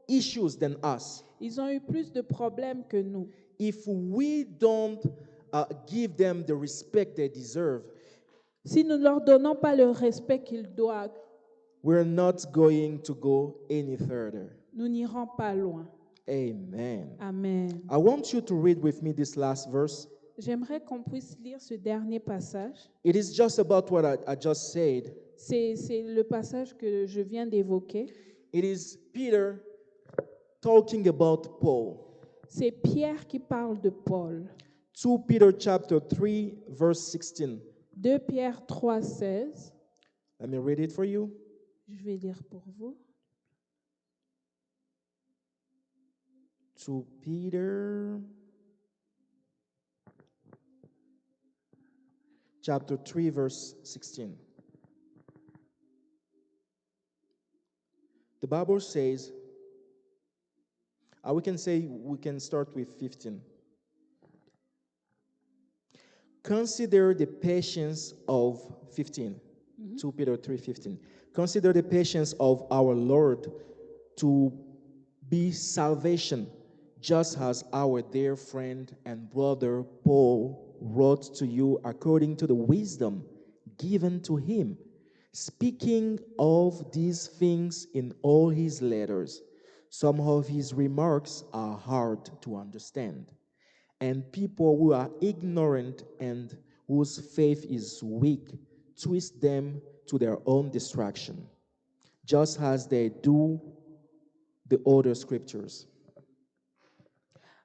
issues than us. Ils ont eu plus de problèmes que nous. If we don't give them the respect they deserve, Si nous ne leur donnons pas le respect qu'ils doivent, we're not going to go any further. nous n'irons pas loin. Amen. Amen. I want you to read with me this last verse. J'aimerais qu'on puisse lire ce dernier passage. It is just about what I just said. C'est le passage que je viens d'évoquer. It is Peter talking about Paul. C'est Pierre qui parle de Paul. 2 Peter chapter 3, verse 16. 2 Pierre 3, 16. Let me read it for you. Je vais lire pour vous. 2 Peter chapter 3, verse 16. The Bible says, we can start with 15. Consider the patience of 15. 2 Peter 3:15. Consider the patience of our Lord to be salvation, just as our dear friend and brother Paul wrote to you according to the wisdom given to him, speaking of these things in all his letters. Some of his remarks are hard to understand, and people who are ignorant and whose faith is weak twist them to their own destruction, just as they do the other scriptures.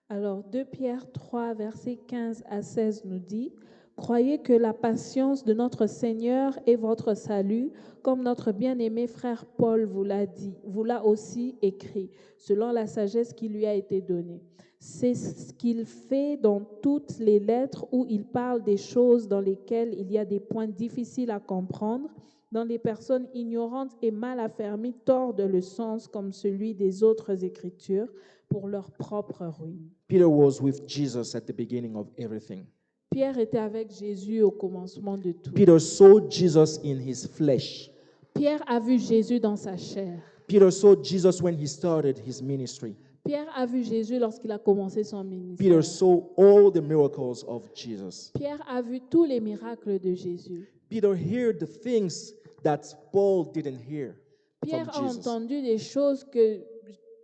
Alors, 2 Pierre 3, versets 15 à 16 nous dit « Croyez que la patience de notre Seigneur est votre salut, comme notre bien-aimé frère Paul vous l'a dit, vous l'a aussi écrit, selon la sagesse qui lui a été donnée. C'est ce qu'il fait dans toutes les lettres où il parle des choses dans lesquelles il y a des points difficiles à comprendre, dont les personnes ignorantes et mal affermies tordent le sens comme celui des autres Écritures pour leur propre ruine. » Peter was with Jesus at the beginning of everything. Pierre était avec Jésus au commencement de tout. Peter saw Jesus in his flesh. Pierre a vu Jésus dans sa chair. Peter saw Jesus when he started his ministry. Pierre a vu Jésus lorsqu'il a commencé son ministère. Peter saw all the miracles of Jesus. Pierre a vu tous les miracles de Jésus. Peter heard the things that Paul didn't hear Pierre a from Jesus. entendu des choses que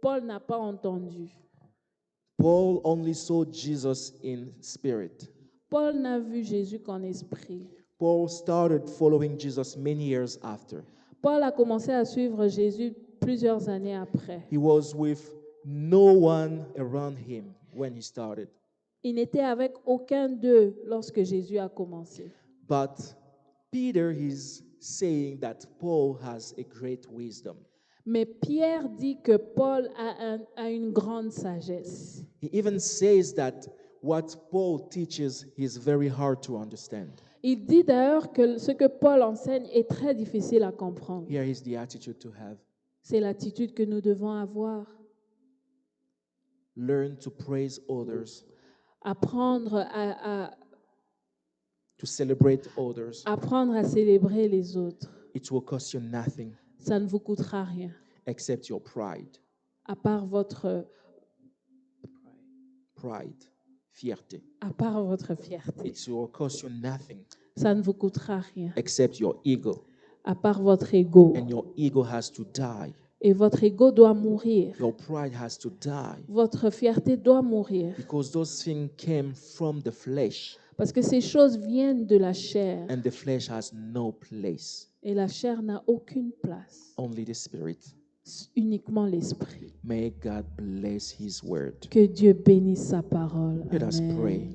Paul n'a pas entendues. Paul only saw Jesus in spirit. Paul n'a vu Jésus qu'en esprit. Paul started following Jesus many years after. Paul a commencé à suivre Jésus plusieurs années après. He was with no one around him when he started. Il n'était avec aucun d'eux lorsque Jésus a commencé. But Peter is saying that Paul has a great wisdom. Mais Pierre dit que Paul a une grande sagesse. He even says that what Paul teaches is very hard to understand. Il dit d'ailleurs que ce que Paul enseigne est très difficile à comprendre. Here is the attitude to have. C'est l'attitude que nous devons avoir. Learn to praise others, Apprendre to celebrate others. apprendre à célébrer les autres. It will cost you nothing Ça ne vous coûtera rien, except your pride. à part votre Fierté. fierté. It will cost you nothing Ça ne vous coûtera rien, except your ego. à part votre ego. And your ego has to die. Et votre ego doit mourir. Your pride has to die. Votre fierté doit mourir. Because those things came from the flesh. Parce que ces choses viennent de la chair. And the flesh has no place. Et la chair n'a aucune place. Only the spirit. Uniquement l'esprit. May God bless his word. Que Dieu bénisse sa parole. Let us Amen. pray.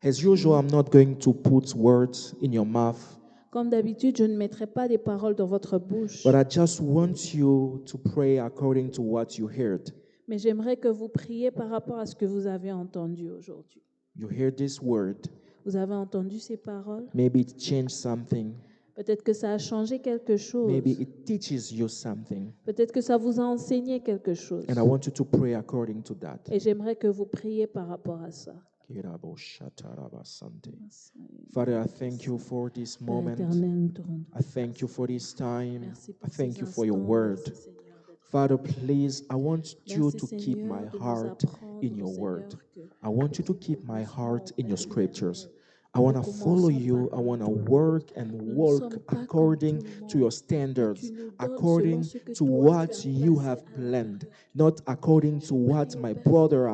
As usual, I'm not going to put words in your mouth, Comme d'habitude, je ne mettrai pas des paroles dans votre bouche. but I just want you to pray according to what you heard. Mais j'aimerais que vous priez par rapport à ce que vous avez entendu aujourd'hui. You heard this word. Vous avez entendu ces paroles? Maybe it changed something. Peut-être que ça a changé quelque chose. Maybe it teaches you something. Peut-être que ça vous a enseigné quelque chose. And I want you to pray according to that. Et j'aimerais que vous priez par rapport à ça. Father, I thank you for this Père moment. éternel, nous te rendons I thank you for this time. merci I pour thank ces you for your instants. word. Merci, Seigneur, d'être Father, please, I want you Merci, to keep Seigneur, my de nous heart apprendre, in your Seigneur, word. que I want you to keep my heart in your Père scriptures. éternel, I want to nous follow commençons you. par I want to tout le monde. work and Nous ne walk sommes pas comme according tout le to your monde. standards, Tu nous donnes according selon ce que to toi, what tu as you placé have à planned, l'intérieur. not according to what my brother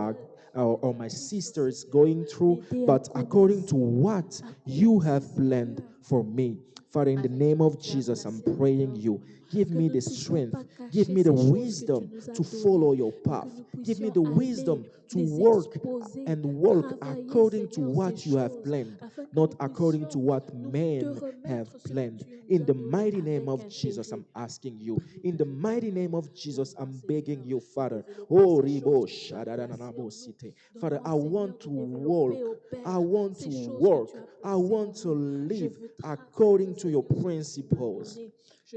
or my sister is going through, but according to what you have planned for me. Father, in the name of Jesus, I'm praying you. Give me the strength. Give me the wisdom to follow your path. Give me the wisdom to work and walk according to what you have planned, not according to what men have planned. In the mighty name of Jesus, I'm asking you. In the mighty name of Jesus, I'm begging you, Father. Oh, Ribo Shadadanabo Site. Father, I want to walk. I want to work. I want to live according to your principles.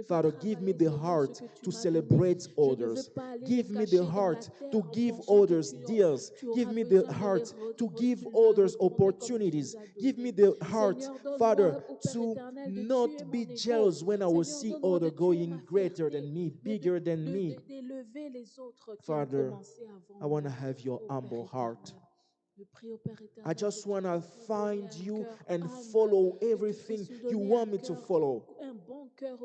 Father, give me the heart to celebrate others. Give me the heart to give others deals. Give me the heart to give others opportunities. Give me the heart, Father, to not be jealous when I will see others going greater than me, bigger than me. Father, I want to have your humble heart. I just want to find you and follow everything you want me to follow.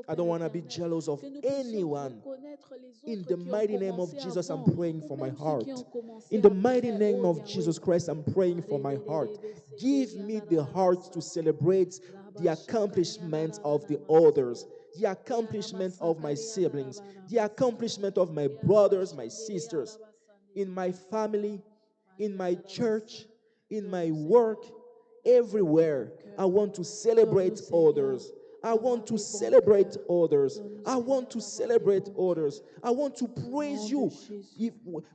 I don't want to be jealous of anyone. In the mighty name of Jesus, I'm praying for my heart. In the mighty name of Jesus Christ, I'm praying for my heart. Give me the heart to celebrate the accomplishments of the others, the accomplishment of my siblings, the accomplishment of my brothers, my sisters, in my family, in my church, in my work, everywhere. I want to celebrate others. I want to celebrate others. I want to celebrate others. I want to praise you.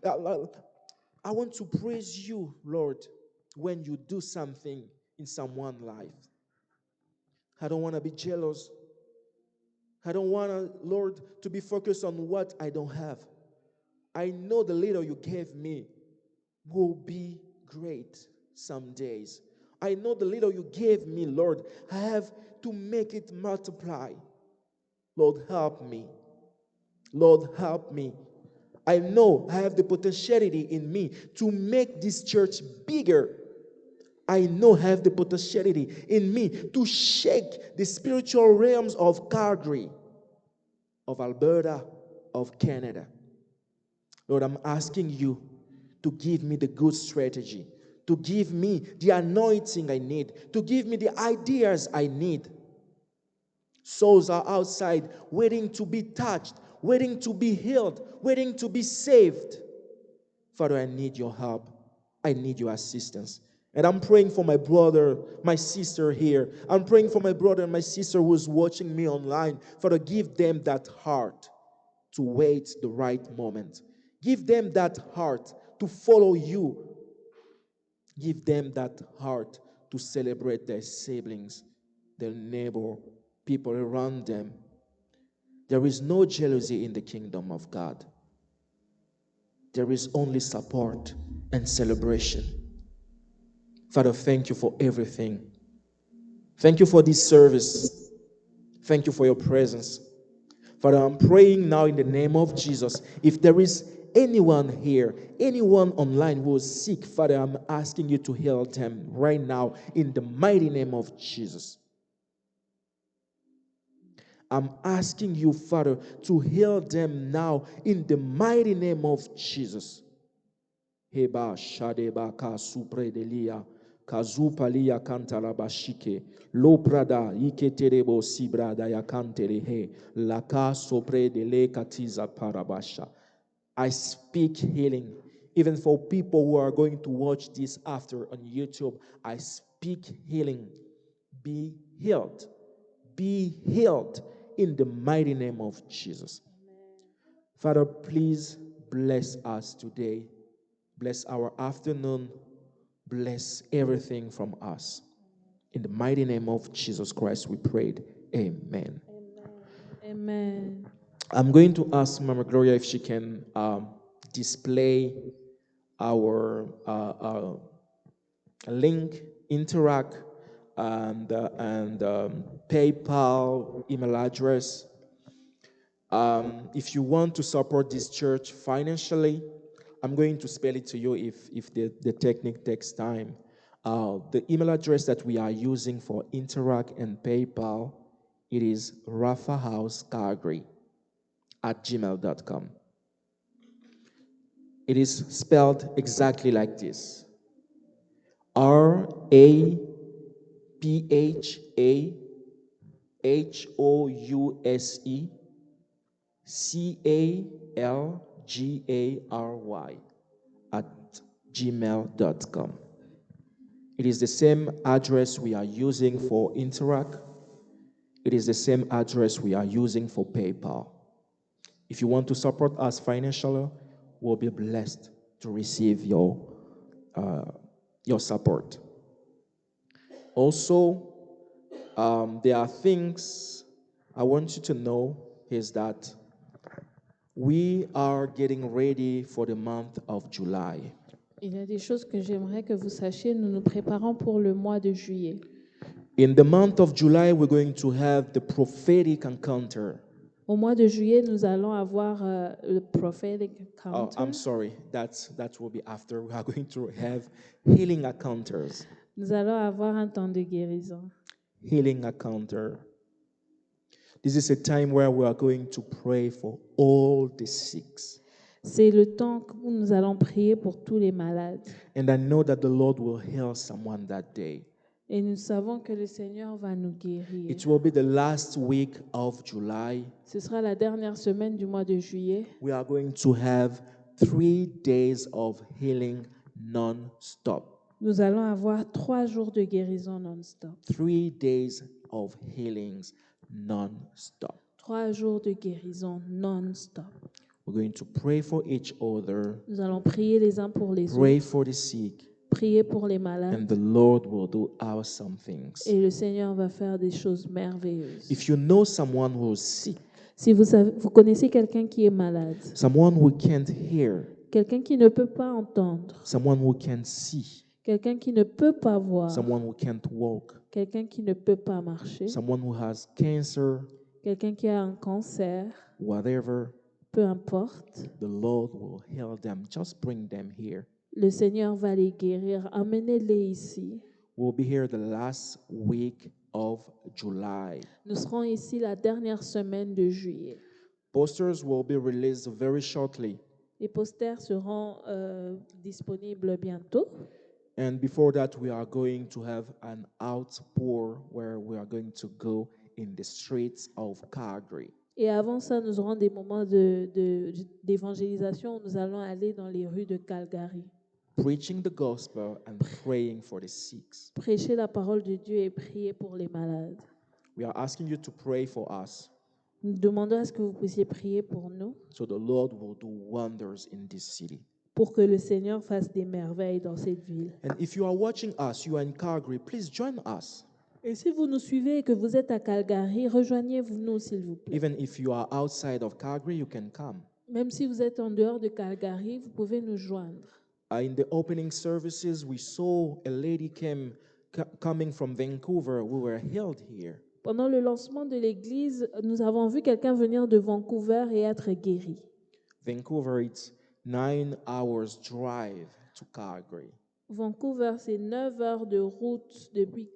I want to praise you, Lord, when you do something in someone's life. I don't want to be jealous. I don't want to, Lord, to be focused on what I don't have. I know the little you gave me will be great some days. I know the little you gave me, Lord, I have to make it multiply. Lord, help me. Lord, help me. I know I have the potentiality in me to make this church bigger. I know I have the potentiality in me to shake the spiritual realms of Calgary, of Alberta, of Canada. Lord, I'm asking you to give me the good strategy, to give me the anointing I need, to give me the ideas I need. Souls are outside waiting to be touched, waiting to be healed, waiting to be saved. Father, I need your help. I need your assistance. And I'm praying for my brother, my sister here. I'm praying for my brother and my sister who's watching me online. Father, give them that heart to wait the right moment. Give them that heart to follow you. Give them that heart to celebrate their siblings, their neighbor, people around them. There is no jealousy in the kingdom of God. There is only support and celebration. Father, thank you for everything. Thank you for this service. Thank you for your presence. Father, I'm praying now in the name of Jesus. If there is anyone here, anyone online who is sick, Father, I'm asking you to heal them right now in the mighty name of Jesus. I'm asking you, Father, to heal them now in the mighty name of Jesus. Heba shadeba ka supredelia kazupalia kantalabashike loprada iketerebo sibrada yakanterehe laka sopredele katiza parabasha. I speak healing even for people who are going to watch this after on YouTube. I speak healing. Be healed. Be healed in the mighty name of Jesus. Father, please bless us today. Bless our afternoon. Bless everything from us. In the mighty name of Jesus Christ, we prayed. Amen. Amen. I'm going to ask Mama Gloria if she can display our link, Interact, and PayPal email address. If you want to support this church financially, I'm going to spell it to you if the technique takes time. The email address that we are using for Interact and PayPal, it is raphahousecalgary@gmail.com. It is spelled exactly like this: RAPHAUSECALGARY It is the same address we are using for Interact. It is the same address we are using for PayPal. If you want to support us financially, we'll be blessed to receive your support. Also, there are things I want you to know is that we are getting ready for the month of July. Il y a des choses que j'aimerais que vous sachiez. Nous nous préparons pour le mois de juillet. In the month of July, we're going to have the prophetic encounter. Au mois de juillet, nous allons avoir le prophetic Oh, encounter. I'm sorry. That will be after. We are going to have healing encounters. Nous allons avoir un temps de guérison. Healing encounter. This is a time where we are going to pray for all the sick. C'est le temps où nous allons prier pour tous les malades. And I know that the Lord will heal someone that day. Et nous savons que le Seigneur va nous guérir. It will be the last week of July. Ce sera la dernière semaine du mois de juillet. We are going to have 3 days of healing non-stop. Nous allons avoir 3 jours de guérison non-stop. 3 days of healings non-stop. 3 jours de guérison non-stop. We're going to pray for each other, Nous allons prier les uns pour les pray autres, for the sick, prier pour les malades. and the Lord will do awesome things. Et le Seigneur va faire des choses merveilleuses. If you know someone who is sick, Si vous connaissez quelqu'un qui est malade, someone who can't hear, quelqu'un qui ne peut pas entendre, someone who can't see, quelqu'un qui ne peut pas voir, someone who can't walk, quelqu'un qui ne peut pas marcher, someone who has cancer, quelqu'un qui a un cancer, whatever, peu importe, the Lord will heal them. Just bring them here. le Seigneur va les guérir. Amenez-les ici. We'll be here the last week of July. Nous serons ici la dernière semaine de juillet. Posters will be released very shortly. Les posters seront disponibles bientôt. And before that, we are going to have an outpour where we are going to go in the streets of Calgary. Et avant ça, nous aurons des moments d'évangélisation où nous allons aller dans les rues de Calgary. Preaching the gospel and praying for the sick. Prêcher la parole de Dieu et prier pour les malades. We are asking you to pray for us Nous demandons à ce que vous puissiez prier pour nous, so the Lord will do wonders in this city. pour que le Seigneur fasse des merveilles dans cette ville. And if you are watching us, you are in Calgary, please join us. Et si vous nous suivez et que vous êtes à Calgary, rejoignez-nous s'il vous plaît. Even if you are outside of Calgary, you can come. Même si vous êtes en dehors de Calgary, vous pouvez nous joindre. In the opening services, we saw a lady coming from Vancouver. We were healed here. Pendant le lancement de l'église, nous avons vu quelqu'un venir de Vancouver et être guéri. Vancouver, it's 9 hours drive to Calgary. Vancouver, c'est 9 heures de route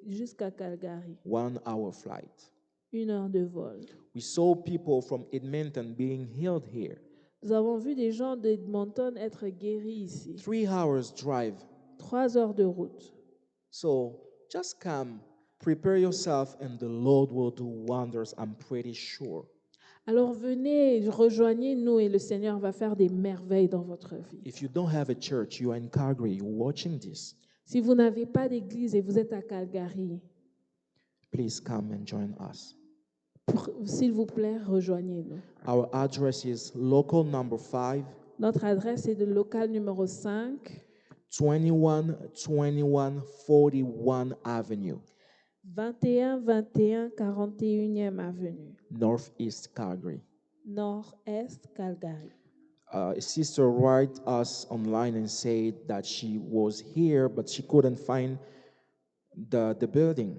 jusqu'à Calgary. 1 hour flight. 1 heure de vol. We saw people from Edmonton being healed here. Nous avons vu des gens d'Edmonton être guéris ici. 3 hours drive. 3 heures de route. So just come, prepare yourself, and the Lord will do wonders, I'm pretty sure. Alors venez, rejoignez-nous et le Seigneur va faire des merveilles dans votre vie. If you don't have a church, you are in Calgary, you're watching this, Si vous n'avez pas d'église et vous êtes à Calgary, please come and join us. s'il vous plaît, rejoignez-nous. Our address is local number 5, Notre adresse est de local numéro 5, 2121 41 Avenue, 2121 41e Avenue, Northeast Calgary. Nord-Est Calgary. A sister wrote us online and said that she was here, but she couldn't find the building.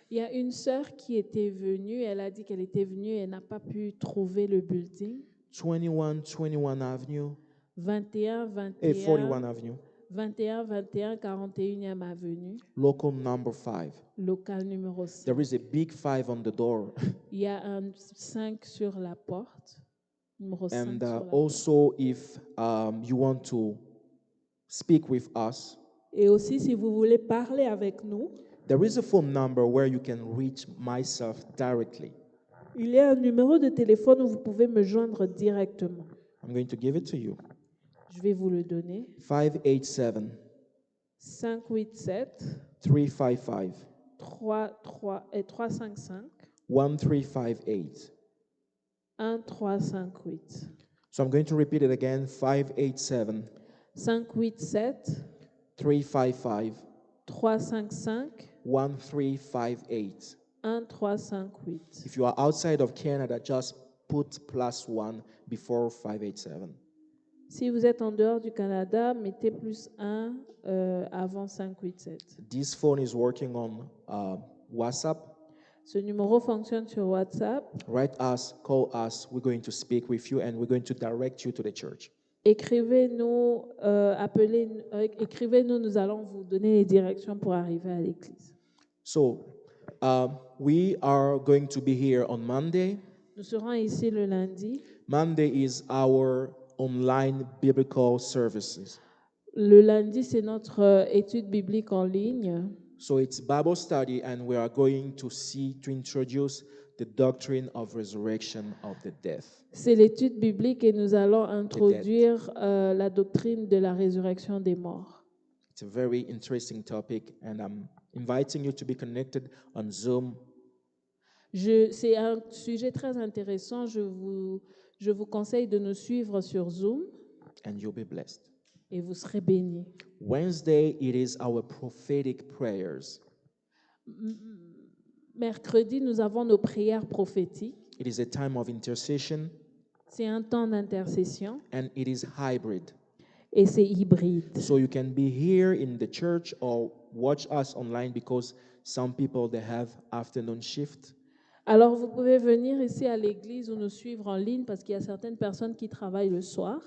Il y a une sœur qui était venue, elle a dit qu'elle était venue et n'a pas pu trouver le building. 2121 Avenue, 2121 41 Avenue, 2121 41e Avenue, local number 5. local numéro 5. There is a big 5 on the door. Il y a un 5 sur la porte. Numéro 5 And sur la page. also, if you want to speak with us, Et aussi, si vous voulez parler avec nous, there is a phone number where you can reach myself directly. il y a un numéro de téléphone où vous pouvez me joindre directement. I'm going to give it to you. Je vais vous le donner. 587 587 355 355 1358. 1358. So I'm going to repeat it again. 587 587 355 355 1358. 1358. If you are outside of Canada, just put +1 before 587. Si vous êtes en dehors du Canada, mettez +1 avant 587. This phone is working on WhatsApp. Ce numéro fonctionne sur WhatsApp. Write us, call us. We're going to speak with you and we're going to direct you to the church. Écrivez-nous, écrivez-nous, nous allons vous donner les directions pour arriver à l'église. So we are going to be here on Monday. Nous serons ici le lundi. Monday is our online biblical services. Le lundi, c'est notre étude biblique en ligne. So it's Bible study, and we are going to introduce the doctrine of resurrection of the dead. C'est l'étude biblique et nous allons introduire la doctrine de la résurrection des morts. It's a very interesting topic, and I'm inviting you to be connected on Zoom. C'est un sujet très intéressant. Je vous conseille de nous suivre sur Zoom. And you'll be blessed. Et vous serez bénis. Wednesday, it is our prophetic prayers. Mercredi, nous avons nos prières prophétiques. It is a time of intercession. C'est un temps d'intercession. And it is hybrid. Et c'est hybride. So you can be here in the church or watch us online, because some people, they have afternoon shift. Alors, vous pouvez venir ici à l'église ou nous suivre en ligne parce qu'il y a certaines personnes qui travaillent le soir.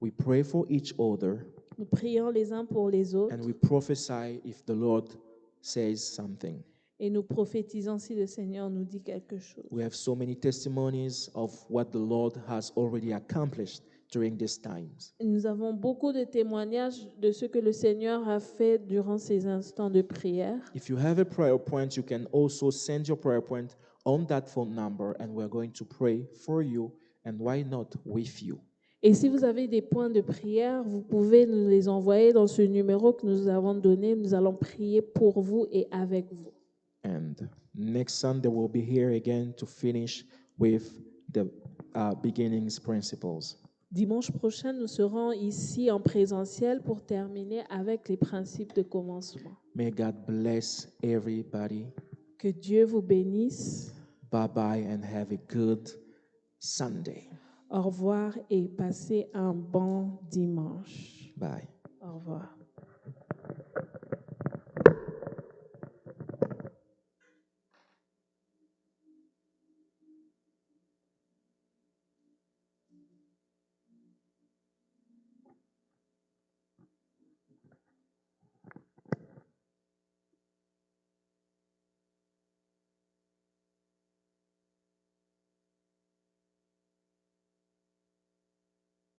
We pray for each other. Nous prions les uns pour les autres. And we prophesy if the Lord says something. Et nous prophétisons si le Seigneur nous dit quelque chose. We have so many testimonies of what the Lord has already accomplished during these times. Nous avons beaucoup de témoignages de ce que le Seigneur a fait durant ces instants de prière. If you have a prayer point, you can also send your prayer point on that phone number, and we're going to pray for you, and why not with you. Et si vous avez des points de prière, vous pouvez nous les envoyer dans ce numéro que nous avons donné. Nous allons prier pour vous et avec vous. And next Sunday, we'll be here again to finish with the beginnings principles. Dimanche prochain, nous serons ici en présentiel pour terminer avec les principes de commencement. May God bless everybody. Que Dieu vous bénisse. Bye-bye and have a good Sunday. Au revoir et passez un bon dimanche. Bye. Au revoir.